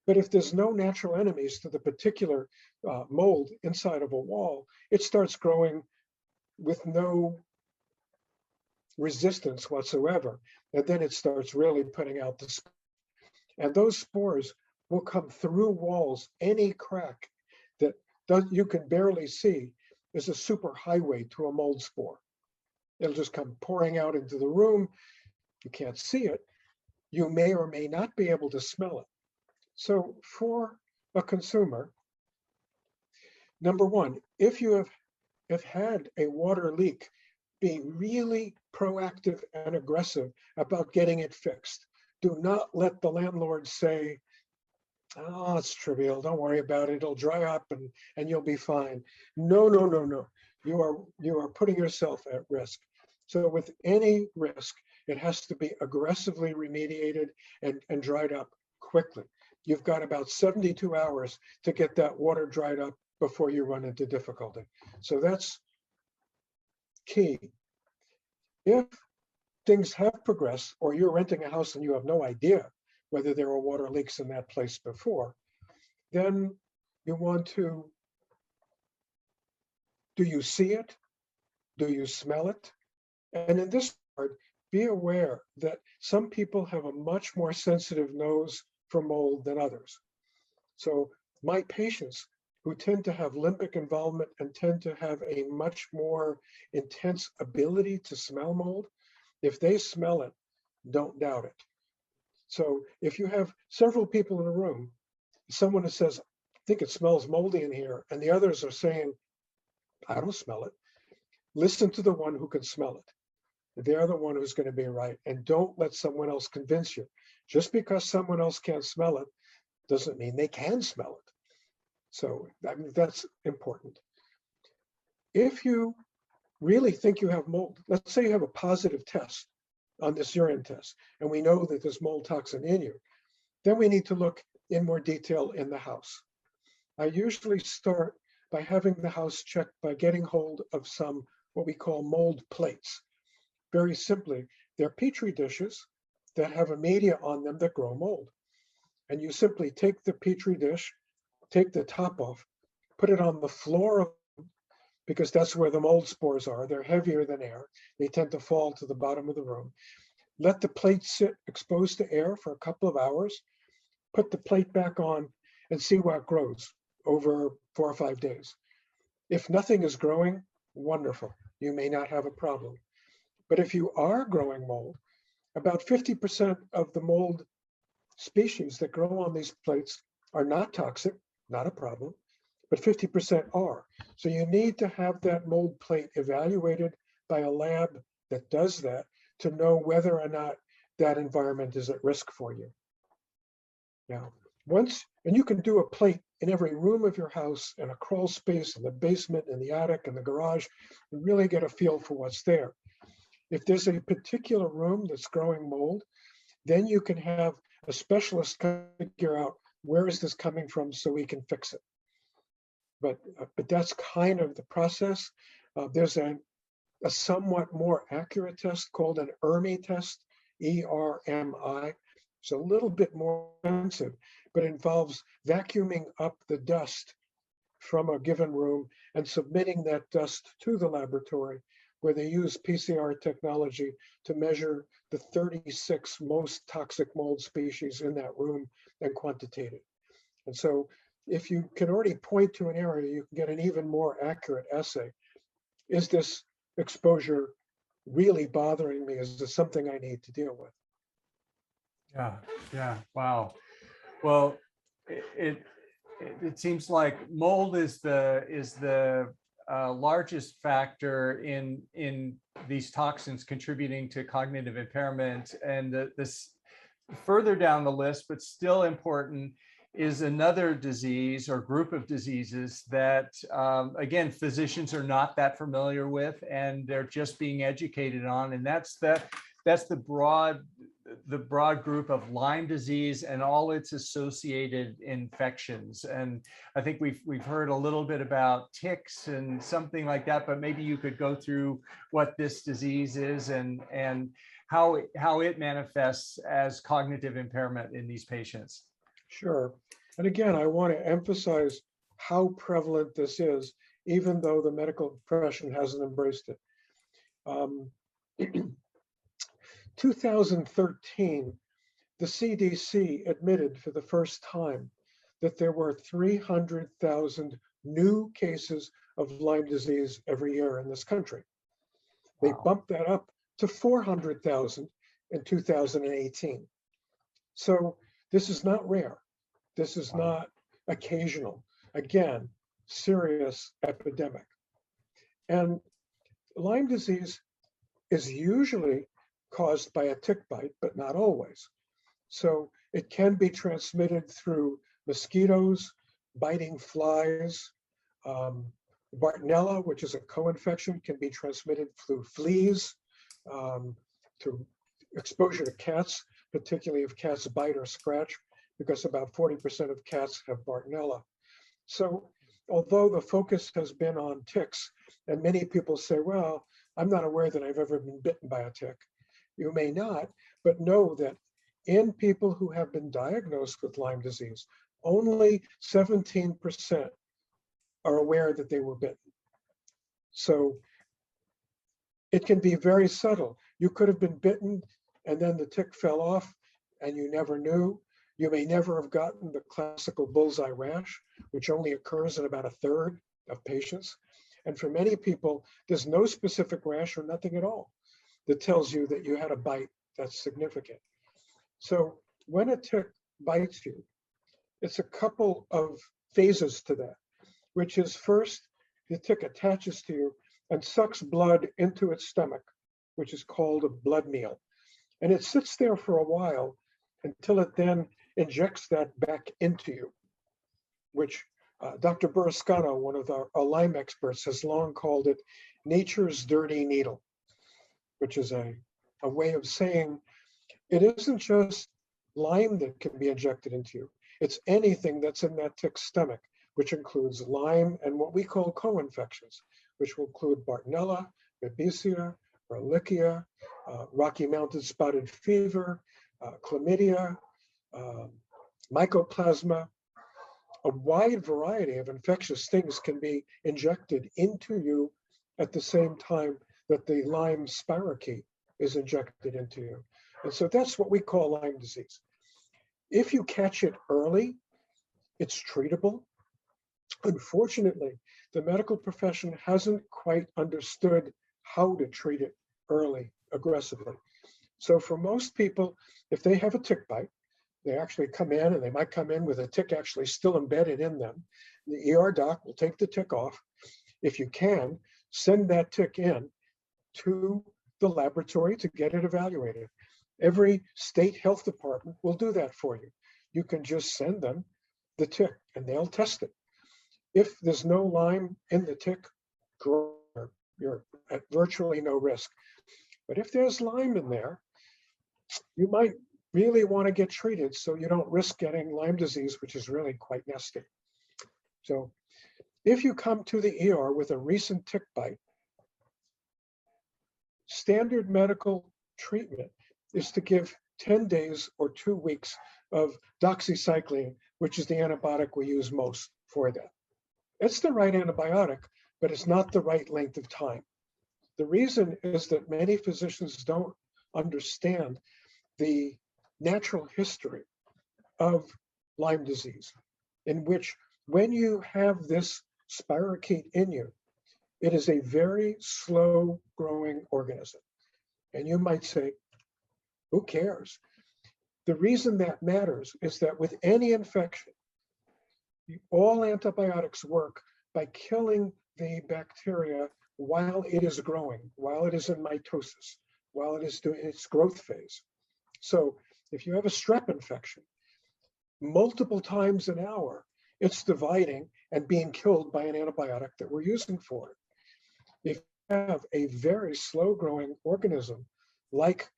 S2: But if there's no natural enemies to the particular mold inside of a wall, it starts growing with no resistance whatsoever. And then it starts really putting out the spores. And those spores will come through walls. Any crack that you can barely see is a super highway to a mold spore. It'll just come pouring out into the room. You can't see it. You may or may not be able to smell it. So for a consumer, number one, if you have had a water leak, be really proactive and aggressive about getting it fixed. Do not let the landlord say, oh, it's trivial, don't worry about it, it'll dry up and you'll be fine. No, no, no, no. You are putting yourself at risk. So with any risk, it has to be aggressively remediated and dried up quickly. You've got about 72 hours to get that water dried up before you run into difficulty. So that's key. If things have progressed, or you're renting a house and you have no idea whether there were water leaks in that place before, then you want to, do you see it? Do you smell it? And in this regard, be aware that some people have a much more sensitive nose for mold than others. So my patients who tend to have limbic involvement and tend to have a much more intense ability to smell mold, if they smell it, don't doubt it. So if you have several people in a room, someone who says, I think it smells moldy in here, and the others are saying, I don't smell it, listen to the one who can smell it. They're the one who's going to be right. And don't let someone else convince you. Just because someone else can't smell it doesn't mean they can smell it. So I mean, that's important. If you really think you have mold, let's say you have a positive test on this urine test, and we know that there's mold toxin in you, then we need to look in more detail in the house. I usually start by having the house checked by getting hold of some, what we call mold plates. Very simply, they're Petri dishes that have a media on them that grow mold. And you simply take the Petri dish, take the top off, put it on the floor, because that's where the mold spores are. They're heavier than air. They tend to fall to the bottom of the room. Let the plate sit exposed to air for a couple of hours, put the plate back on and see what grows over 4 or 5 days. If nothing is growing, wonderful. You may not have a problem. But if you are growing mold, about 50% of the mold species that grow on these plates are not toxic, not a problem, but 50% are. So you need to have that mold plate evaluated by a lab that does that to know whether or not that environment is at risk for you. Now, and you can do a plate in every room of your house, and a crawl space, in the basement, in the attic, in the garage, and really get a feel for what's there. If there's a particular room that's growing mold, then you can have a specialist figure out where is this coming from so we can fix it. But that's kind of the process. There's a somewhat more accurate test called an ERMI test, ERMI. It's a little bit more expensive, but it involves vacuuming up the dust from a given room and submitting that dust to the laboratory, where they use PCR technology to measure the 36 most toxic mold species in that room and quantitate it. And so if you can already point to an area, you can get an even more accurate assay. Is this exposure really bothering me? Is this something I need to deal with?
S1: Yeah, wow. Well, it seems like mold is the largest factor in these toxins contributing to cognitive impairment, and this further down the list, but still important, is another disease or group of diseases that, again, physicians are not that familiar with, and they're just being educated on, and that's the broad group of Lyme disease and all its associated infections. And I think we've heard a little bit about ticks and something like that, but maybe you could go through what this disease is and how it manifests as cognitive impairment in these patients.
S2: Sure. And again, I want to emphasize how prevalent this is, even though the medical profession hasn't embraced it. 2013, the CDC admitted for the first time that there were 300,000 new cases of Lyme disease every year in this country. They bumped that up to 400,000 in 2018. So this is not rare. This is not occasional. Again, serious epidemic. And Lyme disease is usually caused by a tick bite, but not always. So it can be transmitted through mosquitoes, biting flies. Bartonella, which is a co-infection, can be transmitted through fleas, through exposure to cats, particularly if cats bite or scratch, because about 40% of cats have Bartonella. So although the focus has been on ticks, and many people say, well, I'm not aware that I've ever been bitten by a tick. You may not, but know that in people who have been diagnosed with Lyme disease, only 17% are aware that they were bitten. So it can be very subtle. You could have been bitten and then the tick fell off and you never knew. You may never have gotten the classical bullseye rash, which only occurs in about a third of patients. And for many people, there's no specific rash or nothing at all that tells you that you had a bite that's significant. So when a tick bites you, it's a couple of phases to that, which is first, the tick attaches to you and sucks blood into its stomach, which is called a blood meal. And it sits there for a while until it then injects that back into you, which Dr. Burrascano, one of our Lyme experts, has long called it nature's dirty needle, which is a way of saying it isn't just Lyme that can be injected into you. It's anything that's in that tick's stomach, which includes Lyme and what we call co-infections, which will include Bartonella, Babesia, Ehrlichia, Rocky Mountain spotted fever, chlamydia, mycoplasma. A wide variety of infectious things can be injected into you at the same time that the Lyme spirochete is injected into you. And so that's what we call Lyme disease. If you catch it early, it's treatable. Unfortunately, the medical profession hasn't quite understood how to treat it early, aggressively. So for most people, if they have a tick bite, they actually come in and they might come in with a tick actually still embedded in them. The ER doc will take the tick off. If you can, send that tick in to the laboratory to get it evaluated. Every state health department will do that for you. You can just send them the tick and they'll test it. If there's no Lyme in the tick, you're at virtually no risk. But if there's Lyme in there, you might really want to get treated so you don't risk getting Lyme disease, which is really quite nasty. So if you come to the ER with a recent tick bite, standard medical treatment is to give 10 days or 2 weeks of doxycycline, which is the antibiotic we use most for that. It's the right antibiotic, but it's not the right length of time. The reason is that many physicians don't understand the natural history of Lyme disease, in which when you have this spirochete in you, it is a very slow growing organism. And you might say, who cares? The reason that matters is that with any infection, all antibiotics work by killing the bacteria while it is growing, while it is in mitosis, while it is doing its growth phase. So if you have a strep infection, multiple times an hour, it's dividing and being killed by an antibiotic that we're using for it. If you have a very slow growing organism like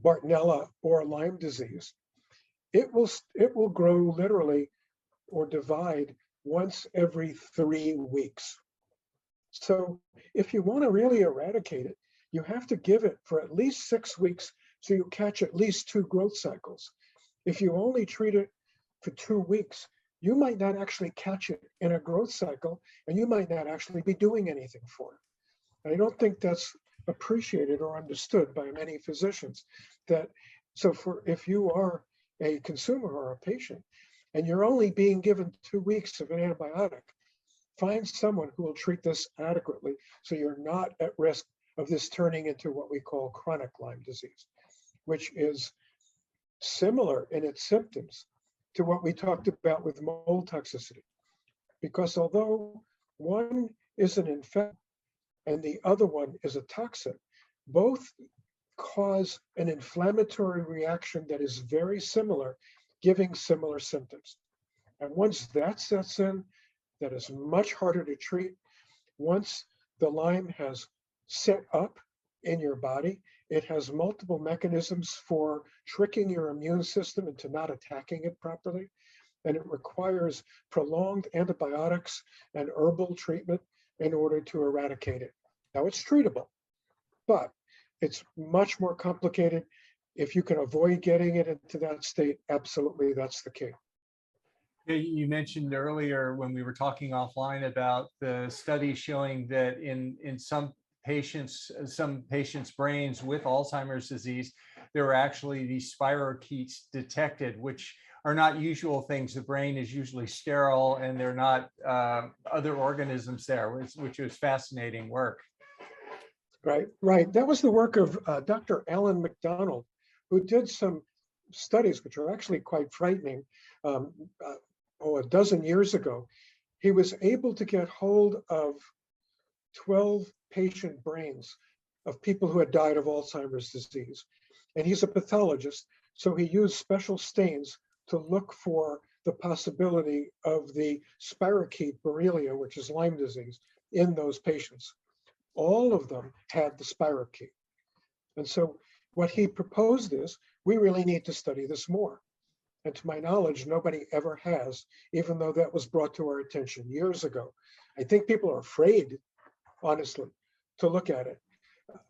S2: Bartonella or Lyme disease, it will grow literally or divide once every 3 weeks. So if you want to really eradicate it, you have to give it for at least 6 weeks so you catch at least 2 growth cycles. If you only treat it for 2 weeks, you might not actually catch it in a growth cycle, and you might not actually be doing anything for it. And I don't think that's appreciated or understood by many physicians. If you are a consumer or a patient, and you're only being given 2 weeks of an antibiotic, find someone who will treat this adequately so you're not at risk of this turning into what we call chronic Lyme disease, which is similar in its symptoms to what we talked about with mold toxicity. Because although one is an infection and the other one is a toxin, both cause an inflammatory reaction that is very similar, giving similar symptoms. And once that sets in, that is much harder to treat. Once the Lyme has set up in your body, it has multiple mechanisms for tricking your immune system into not attacking it properly. And it requires prolonged antibiotics and herbal treatment in order to eradicate it. Now, it's treatable, but it's much more complicated. If you can avoid getting it into that state, absolutely, that's the key.
S1: You mentioned earlier when we were talking offline about the study showing that in some patients' brains with Alzheimer's disease, there were actually these spirochetes detected, which are not usual things. The brain is usually sterile and there are not other organisms there, which was fascinating work.
S2: Right. That was the work of Dr. Alan McDonald, who did some studies which are actually quite frightening. A dozen years ago, he was able to get hold of 12 patient brains of people who had died of Alzheimer's disease. And he's a pathologist, so he used special stains to look for the possibility of the spirochete Borrelia, which is Lyme disease, in those patients. All of them had the spirochete. And so what he proposed is, we really need to study this more. And to my knowledge, nobody ever has, even though that was brought to our attention years ago. I think people are afraid, honestly, to look at it.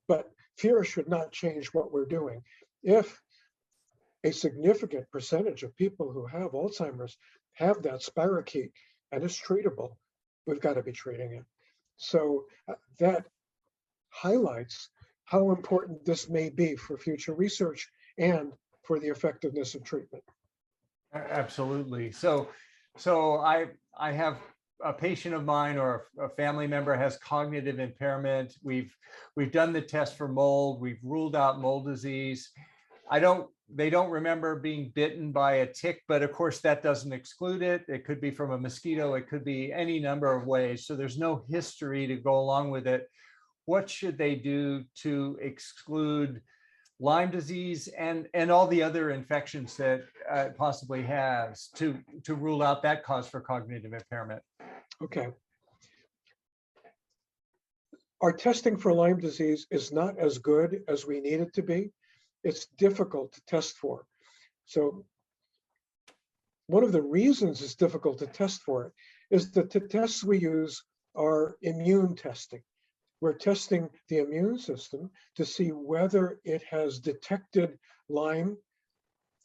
S2: But fear should not change what we're doing. If a significant percentage of people who have Alzheimer's have that spirochete and it's treatable, we've got to be treating it. So that highlights how important this may be for future research and for the effectiveness of treatment.
S1: Absolutely. So I have a patient of mine or a family member has cognitive impairment. We've done the test for mold. We've ruled out mold disease. They don't remember being bitten by a tick, but of course that doesn't exclude it. It could be from a mosquito. It could be any number of ways. So there's no history to go along with it. What should they do to exclude Lyme disease and all the other infections that it possibly has to rule out that cause for cognitive impairment?
S2: Okay. Our testing for Lyme disease is not as good as we need it to be. It's difficult to test for. So one of the reasons it's difficult to test for it is that the tests we use are immune testing. We're testing the immune system to see whether it has detected Lyme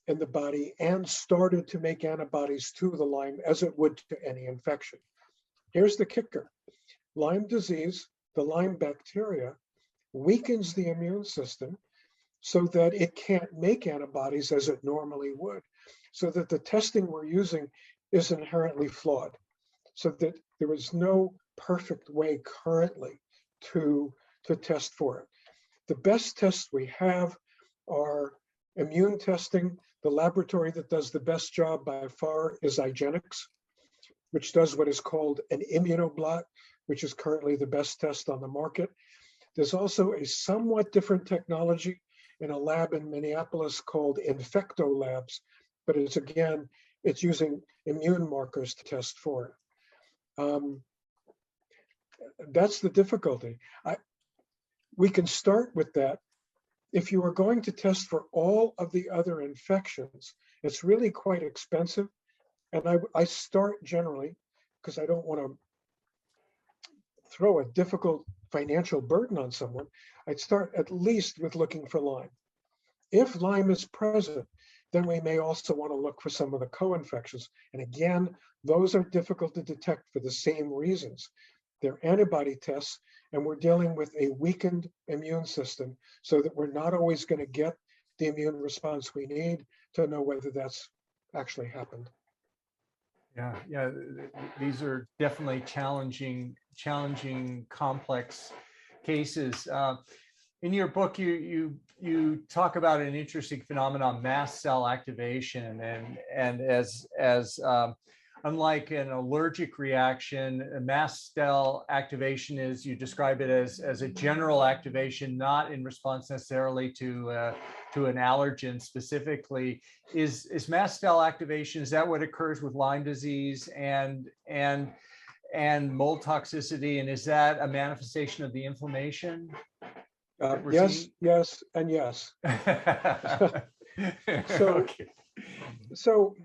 S2: in the body and started to make antibodies to the Lyme as it would to any infection. Here's the kicker. Lyme disease, the Lyme bacteria, weakens the immune system so that it can't make antibodies as it normally would, so that the testing we're using is inherently flawed, so that there is no perfect way currently to test for it. The best tests we have are immune testing. The laboratory that does the best job by far is IGeneX, which does what is called an immunoblot, which is currently the best test on the market. There's also a somewhat different technology in a lab in Minneapolis called Infecto Labs, but it's using immune markers to test for it. That's the difficulty. We can start with that. If you are going to test for all of the other infections, it's really quite expensive. And I start generally, because I don't want to throw a difficult financial burden on someone, I'd start at least with looking for Lyme. If Lyme is present, then we may also want to look for some of the co-infections. And again, those are difficult to detect for the same reasons. They're antibody tests, and we're dealing with a weakened immune system so that we're not always going to get the immune response we need to know whether that's actually happened.
S1: Yeah, these are definitely challenging, complex cases. In your book, you talk about an interesting phenomenon, mast cell activation, and as unlike an allergic reaction, a mast cell activation is, you describe it as a general activation, not in response necessarily to an allergen specifically. Is mast cell activation, is that what occurs with Lyme disease and mold toxicity? And is that a manifestation of the inflammation that we're
S2: Yes,
S1: seeing?
S2: yes, and yes. So,
S1: okay.
S2: so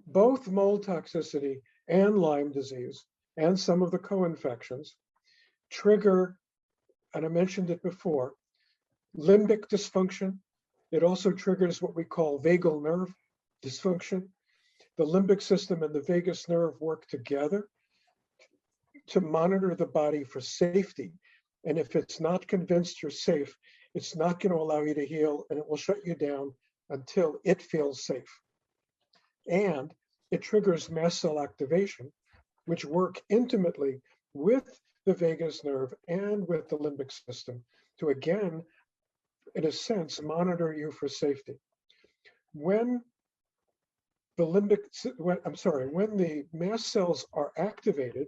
S2: both mold toxicity and Lyme disease and some of the co-infections trigger, and I mentioned it before, limbic dysfunction. It also triggers what we call vagal nerve dysfunction. The limbic system and the vagus nerve work together to monitor the body for safety. And if it's not convinced you're safe, it's not going to allow you to heal, and it will shut you down until it feels safe. And it triggers mast cell activation, which work intimately with the vagus nerve and with the limbic system to, again, in a sense, monitor you for safety. When when the mast cells are activated,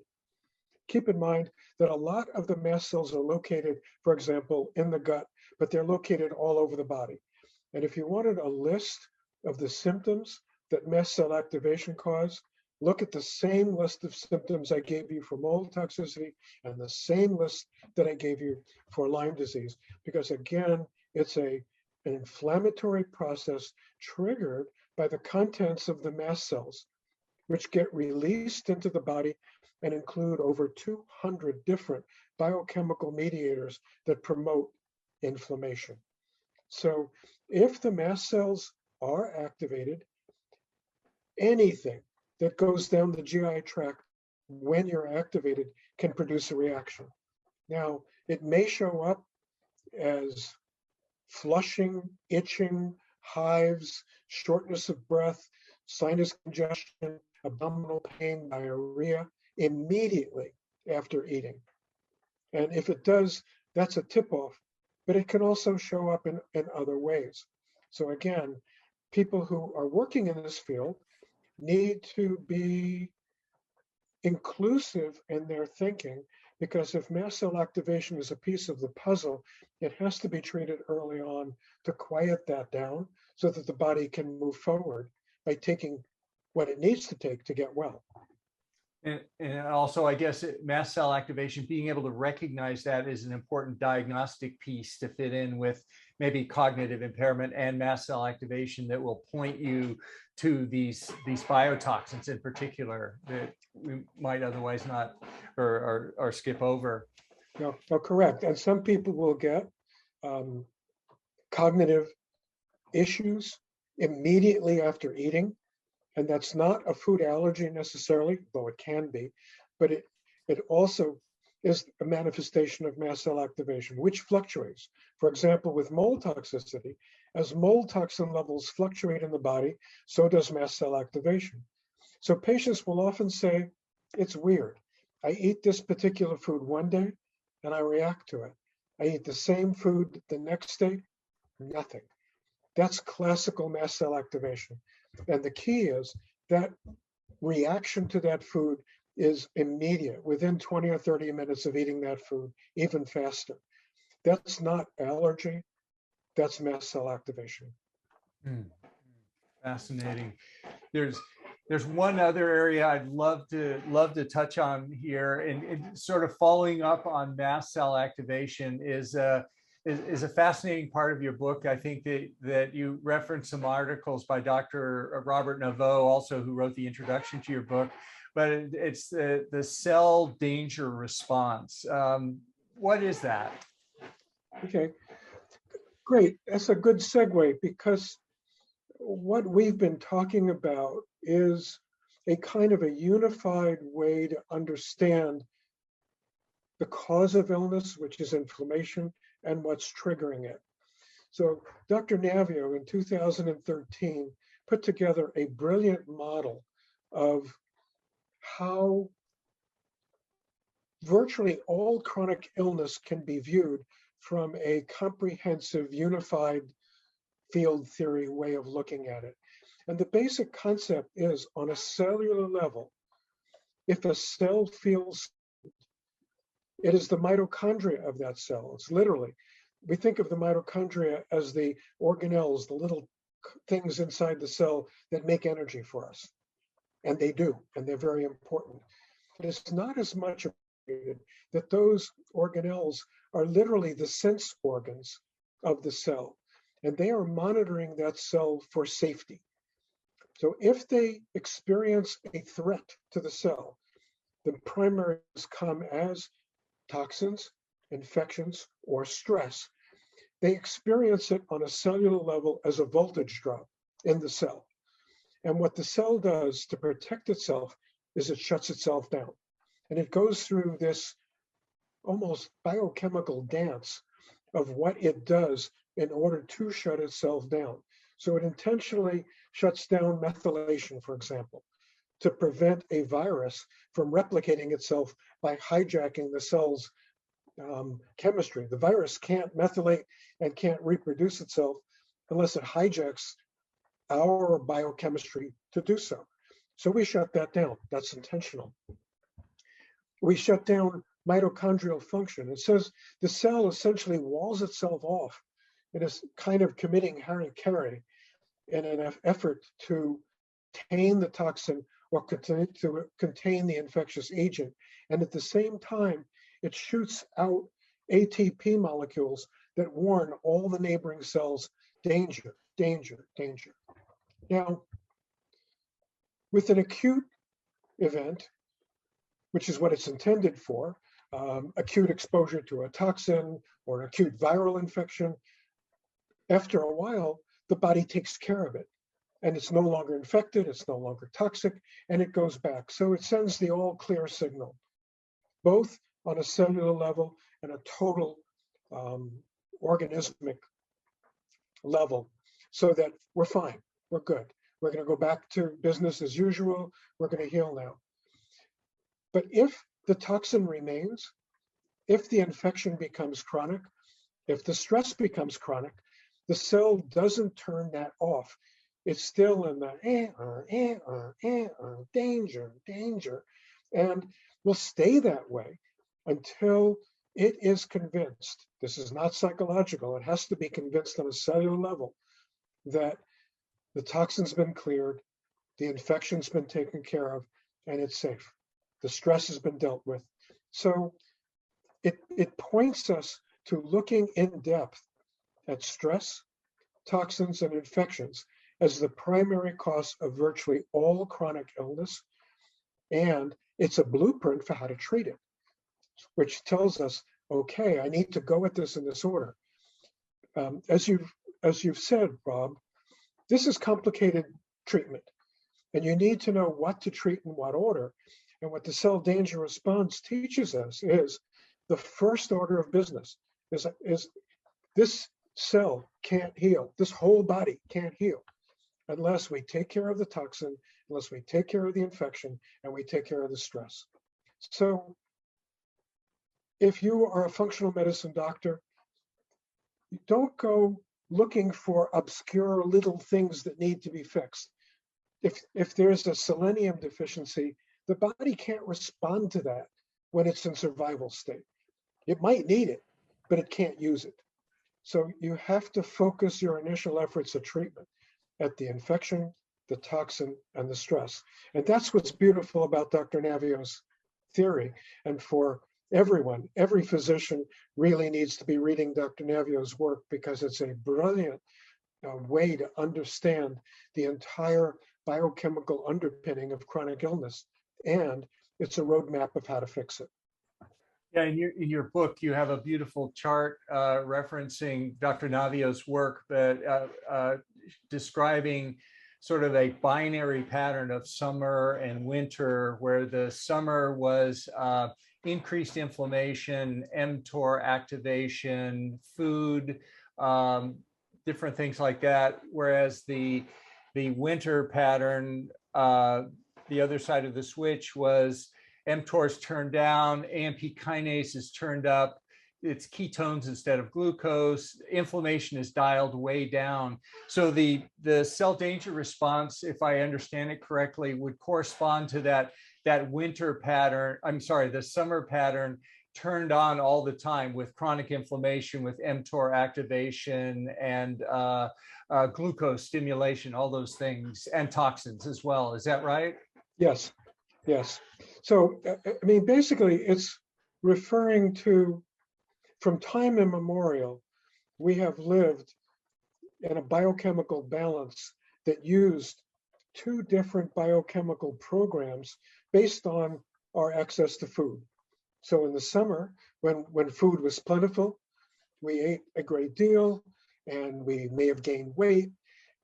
S2: keep in mind that a lot of the mast cells are located, for example, in the gut, but they're located all over the body. And if you wanted a list of the symptoms that mast cell activation cause, look at the same list of symptoms I gave you for mold toxicity and the same list that I gave you for Lyme disease, because again, it's an inflammatory process triggered by the contents of the mast cells, which get released into the body and include over 200 different biochemical mediators that promote inflammation. So if the mast cells are activated, anything that goes down the GI tract when you're activated can produce a reaction. Now, it may show up as flushing, itching, hives, shortness of breath, sinus congestion, abdominal pain, diarrhea immediately after eating. And if it does, that's a tip-off, but it can also show up in other ways. So again, people who are working in this field need to be inclusive in their thinking, because if mast cell activation is a piece of the puzzle, it has to be treated early on to quiet that down so that the body can move forward by taking what it needs to take to get well.
S1: And also, I guess, mast cell activation, being able to recognize that is an important diagnostic piece to fit in with maybe cognitive impairment and mast cell activation that will point you to these biotoxins in particular that we might otherwise not or skip over.
S2: No, correct. And some people will get cognitive issues immediately after eating. And that's not a food allergy necessarily, though it can be, but it also is a manifestation of mast cell activation, which fluctuates. For example, with mold toxicity, as mold toxin levels fluctuate in the body, so does mast cell activation. So patients will often say, it's weird. I eat this particular food one day and I react to it. I eat the same food the next day, nothing. That's classical mast cell activation. And the key is that reaction to that food is immediate, within 20 or 30 minutes of eating that food, even faster. That's not allergy, that's mast cell activation.
S1: Fascinating. There's one other area I'd love to touch on here, and sort of following up on mast cell activation is a fascinating part of your book. I think that you reference some articles by Dr. Robert Naveau, also, who wrote the introduction to your book, but it's the cell danger response. What is that?
S2: Okay, great. That's a good segue, because what we've been talking about is a kind of a unified way to understand the cause of illness, which is inflammation, and what's triggering it. So Dr. Naveau in 2013 put together a brilliant model of how virtually all chronic illness can be viewed from a comprehensive, unified field theory way of looking at it. And the basic concept is, on a cellular level, if a cell feels, it is the mitochondria of that cell. It's literally, we think of the mitochondria as the organelles, the little things inside the cell that make energy for us. And they do, and they're very important. But it's not as much that those organelles are literally the sense organs of the cell, and they are monitoring that cell for safety. So if they experience a threat to the cell, the primaries come as toxins, infections, or stress. They experience it on a cellular level as a voltage drop in the cell. And what the cell does to protect itself is it shuts itself down. And it goes through this almost biochemical dance of what it does in order to shut itself down. So it intentionally shuts down methylation, for example, to prevent a virus from replicating itself by hijacking the cell's chemistry. The virus can't methylate and can't reproduce itself unless it hijacks our biochemistry to do so. So we shut that down. That's intentional. We shut down mitochondrial function. It says the cell essentially walls itself off. It is kind of committing hara-kiri in an effort to contain the toxin or to contain the infectious agent. And at the same time, it shoots out ATP molecules that warn all the neighboring cells, danger, danger, danger. Now, with an acute event, which is what it's intended for, acute exposure to a toxin or an acute viral infection, after a while, the body takes care of it. And it's no longer infected, it's no longer toxic, and it goes back. So it sends the all clear signal, both on a cellular level and a total organismic level, so that we're fine, we're good. We're going to go back to business as usual, we're going to heal now. But if the toxin remains, if the infection becomes chronic, if the stress becomes chronic, the cell doesn't turn that off. It's still in the danger, danger, and will stay that way until it is convinced, this is not psychological, it has to be convinced on a cellular level that the toxin's been cleared, the infection's been taken care of, and it's safe. The stress has been dealt with. So it points us to looking in depth at stress, toxins, and infections as the primary cause of virtually all chronic illness. And it's a blueprint for how to treat it, which tells us, okay, I need to go at this in this order. As you've said, Rob, this is complicated treatment, and you need to know what to treat in what order. And what the cell danger response teaches us is the first order of business is this cell can't heal. This whole body can't heal unless we take care of the toxin, unless we take care of the infection, and we take care of the stress. So if you are a functional medicine doctor, don't go looking for obscure little things that need to be fixed. If there's a selenium deficiency, the body can't respond to that when it's in survival state. It might need it, but it can't use it. So you have to focus your initial efforts of treatment at the infection, the toxin, and the stress. And that's what's beautiful about Dr. Navio's theory. And for everyone, every physician really needs to be reading Dr. Navio's work, because it's a brilliant way to understand the entire biochemical underpinning of chronic illness. And it's a roadmap of how to fix it.
S1: Yeah, in your book, you have a beautiful chart referencing Dr. Navio's work, but describing sort of a binary pattern of summer and winter, where the summer was increased inflammation, mTOR activation, food, different things like that, whereas the winter pattern, the other side of the switch, was mTOR is turned down, AMP kinase is turned up, it's ketones instead of glucose. Inflammation is dialed way down. So the cell danger response, if I understand it correctly, would correspond to that winter pattern. I'm sorry, the summer pattern turned on all the time with chronic inflammation, with mTOR activation and glucose stimulation, all those things, and toxins as well. Is that right?
S2: Yes, yes. So, I mean, basically, it's referring to, from time immemorial, we have lived in a biochemical balance that used two different biochemical programs based on our access to food. So in the summer, when food was plentiful, we ate a great deal and we may have gained weight.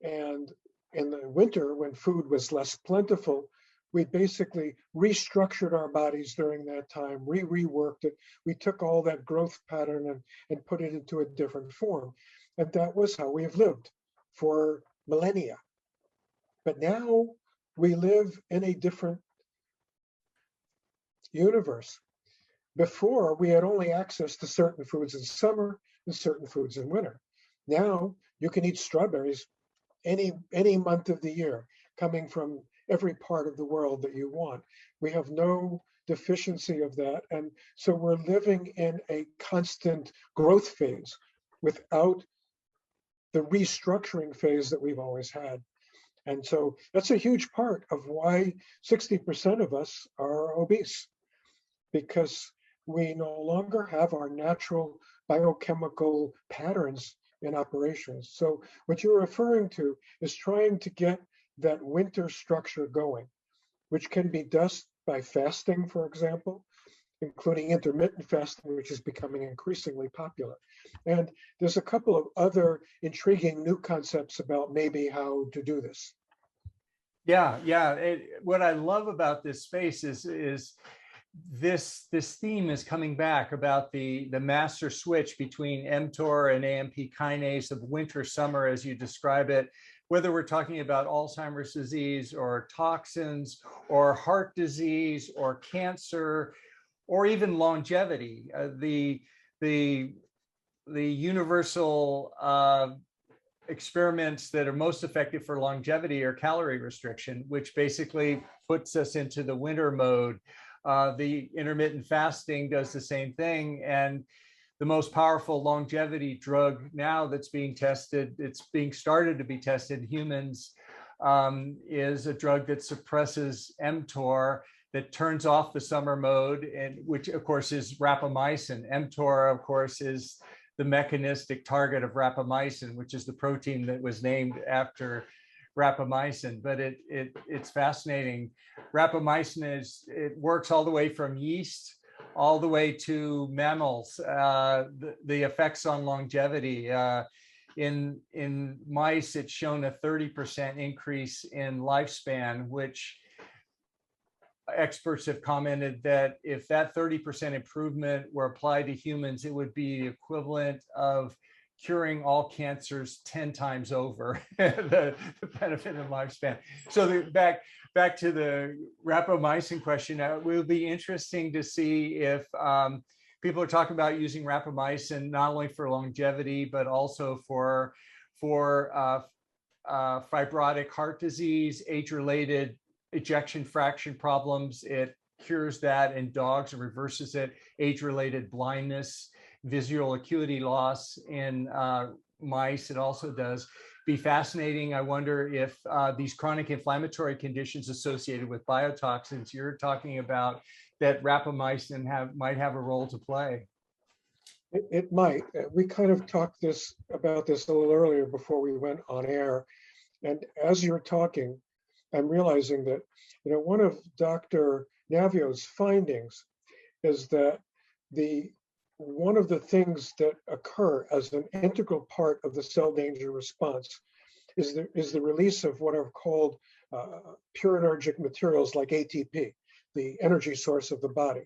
S2: And in the winter, when food was less plentiful, we basically restructured our bodies during that time, reworked it. We took all that growth pattern and put it into a different form. And that was how we have lived for millennia. But now we live in a different universe. Before, we had only access to certain foods in summer and certain foods in winter. Now you can eat strawberries any month of the year, coming from every part of the world that you want. We have no deficiency of that. And so we're living in a constant growth phase without the restructuring phase that we've always had. And so that's a huge part of why 60% of us are obese, because we no longer have our natural biochemical patterns in operations. So what you're referring to is trying to get that winter structure going, which can be done by fasting, for example, including intermittent fasting, which is becoming increasingly popular. And there's a couple of other intriguing new concepts about maybe how to do this.
S1: Yeah. What I love about this space is this theme is coming back about the master switch between mTOR and AMP kinase of winter summer, as you describe it, whether we're talking about Alzheimer's disease or toxins or heart disease or cancer or even longevity. The universal experiments that are most effective for longevity are calorie restriction, which basically puts us into the winter mode. The intermittent fasting does the same thing. And the most powerful longevity drug now that's being tested, it's being started to be tested in humans, is a drug that suppresses mTOR, that turns off the summer mode, and which of course is rapamycin. mTOR, of course, is the mechanistic target of rapamycin, which is the protein that was named after rapamycin. But it's fascinating. Rapamycin it works all the way from yeast all the way to mammals. The effects on longevity. In mice, it's shown a 30% increase in lifespan, which experts have commented that if that 30% improvement were applied to humans, it would be the equivalent of curing all cancers 10 times over, the benefit of lifespan. So back to the rapamycin question, it will be interesting to see if people are talking about using rapamycin not only for longevity, but also for fibrotic heart disease, age-related ejection fraction problems. It cures that in dogs and reverses it. Age-related blindness, visual acuity loss in mice, it also does. Be fascinating. I wonder if these chronic inflammatory conditions associated with biotoxins you're talking about, that rapamycin might have a role to play.
S2: It might. We kind of talked about this a little earlier before we went on air. And as you're talking, I'm realizing that, one of Dr. Navio's findings is that one of the things that occur as an integral part of the cell danger response is the release of what are called purinergic materials like ATP, the energy source of the body.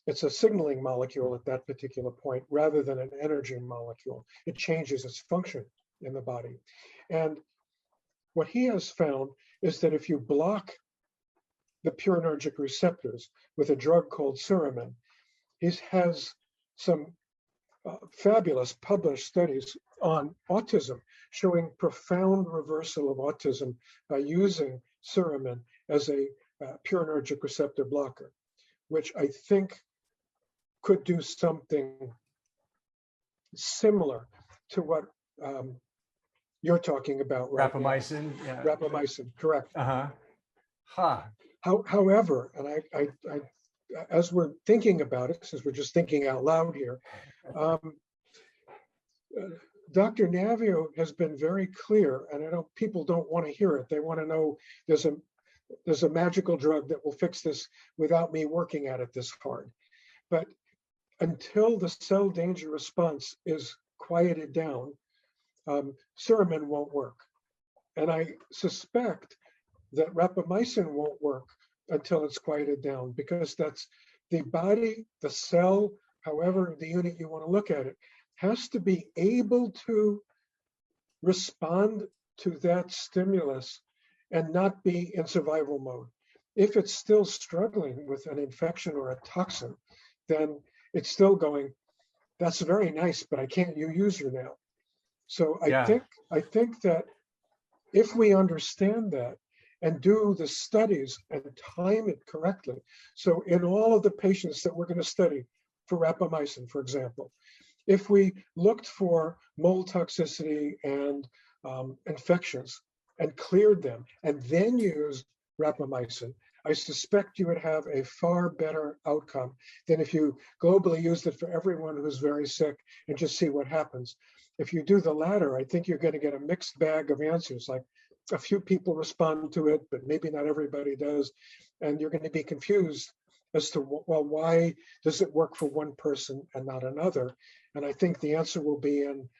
S2: It's a signaling molecule at that particular point rather than an energy molecule. It changes its function in the body. And what he has found is that if you block the purinergic receptors with a drug called suramin, he has some fabulous published studies on autism showing profound reversal of autism by using suramin as a purinergic receptor blocker, which I think could do something similar to what you're talking about right
S1: Rapamycin,
S2: now.
S1: yeah.
S2: Rapamycin, correct.
S1: Huh.
S2: However, and I, as we're thinking about it, since we're just thinking out loud here, Dr. Navio has been very clear, and I know people don't want to hear it. They want to know there's a magical drug that will fix this without me working at it this hard. But until the cell danger response is quieted down, suramin won't work. And I suspect that rapamycin won't work until it's quieted down, because that's the body, the cell, however the unit you want to look at it, has to be able to respond to that stimulus and not be in survival mode. If it's still struggling with an infection or a toxin, then it's still going, that's very nice, but I can't use you now. So I think that if we understand that and do the studies and time it correctly, so in all of the patients that we're going to study for rapamycin, for example, if we looked for mold toxicity and infections and cleared them and then used rapamycin, I suspect you would have a far better outcome than if you globally used it for everyone who's very sick and just see what happens. If you do the latter, I think you're going to get a mixed bag of answers, like a few people respond to it, but maybe not everybody does. And you're going to be confused as to, well, why does it work for one person and not another? And I think the answer will be in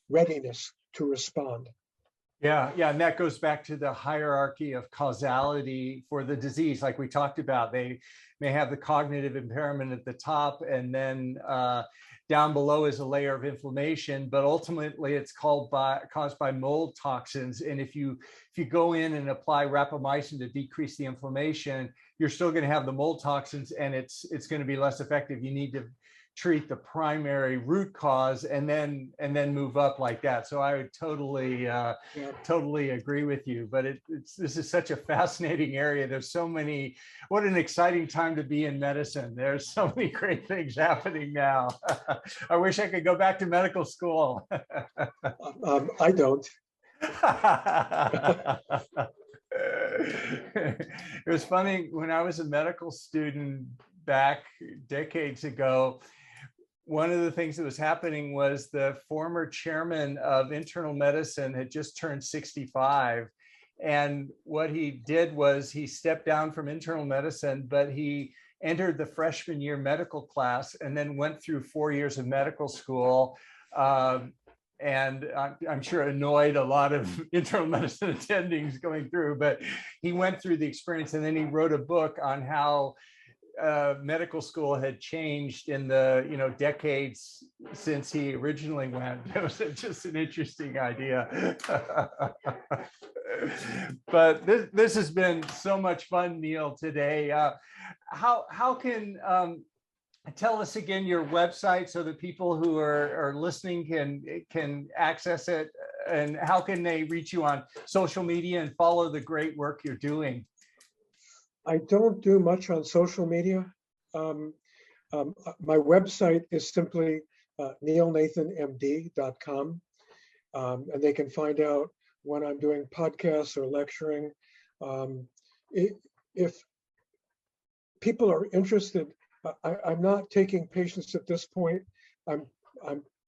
S2: readiness to respond.
S1: Yeah, and that goes back to the hierarchy of causality for the disease, like we talked about. They may have the cognitive impairment at the top, and then down below is a layer of inflammation, but ultimately it's caused by mold toxins. And if you go in and apply rapamycin to decrease the inflammation, you're still going to have the mold toxins, and it's going to be less effective. You need to treat the primary root cause and then move up like that. So I would totally agree with you. But this is such a fascinating area. There's so many. What an exciting time to be in medicine. There's so many great things happening now. I wish I could go back to medical school.
S2: I don't.
S1: It was funny when I was a medical student back decades ago. One of the things that was happening was the former chairman of internal medicine had just turned 65. And what he did was he stepped down from internal medicine, but he entered the freshman year medical class and then went through 4 years of medical school. And I'm sure annoyed a lot of internal medicine attendings going through, but he went through the experience, and then he wrote a book on how medical school had changed in the decades since he originally went. It was just an interesting idea. But this has been so much fun, Neil, today. How can tell us again your website so that people who are listening can access it, and how can they reach you on social media and follow the great work you're doing?
S2: I don't do much on social media. My website is simply neilnathanmd.com, and they can find out when I'm doing podcasts or lecturing. If people are interested, I'm not taking patients at this point. I'm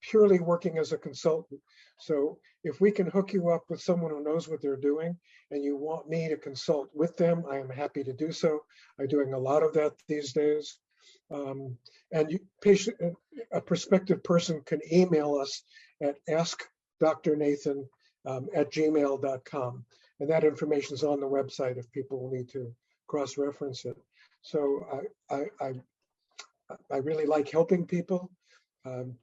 S2: purely working as a consultant. So if we can hook you up with someone who knows what they're doing and you want me to consult with them, I am happy to do so. I'm doing a lot of that these days. And a prospective person can email us at askdrnathan@gmail.com. And that information is on the website if people will need to cross-reference it. So I really like helping people in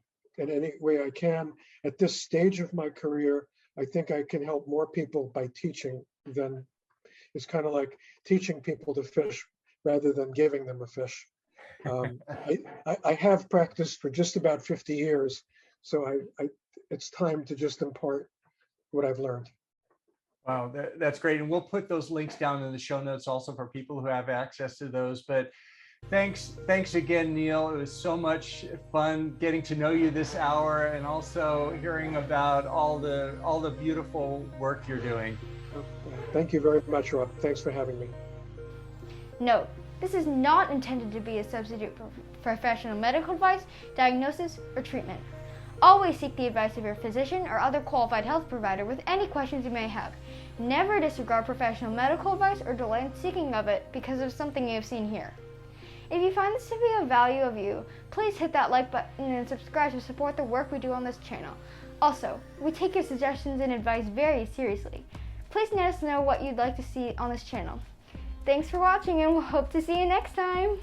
S2: any way I can. At this stage of my career, I think I can help more people by teaching than, it's kind of like teaching people to fish rather than giving them a fish. I have practiced for just about 50 years, so it's time to just impart what I've learned.
S1: Wow, that's great. And we'll put those links down in the show notes also for people who have access to those. But thanks again, Neil. It was so much fun getting to know you this hour and also hearing about all the beautiful work you're doing.
S2: Thank you very much, Rob. Thanks for having me.
S3: Note, this is not intended to be a substitute for professional medical advice, diagnosis, or treatment. Always seek the advice of your physician or other qualified health provider with any questions you may have. Never disregard professional medical advice or delay in seeking of it because of something you have seen here. If you find this to be of value of you, please hit that like button and subscribe to support the work we do on this channel. Also, we take your suggestions and advice very seriously. Please let us know what you'd like to see on this channel. Thanks for watching, and we'll hope to see you next time!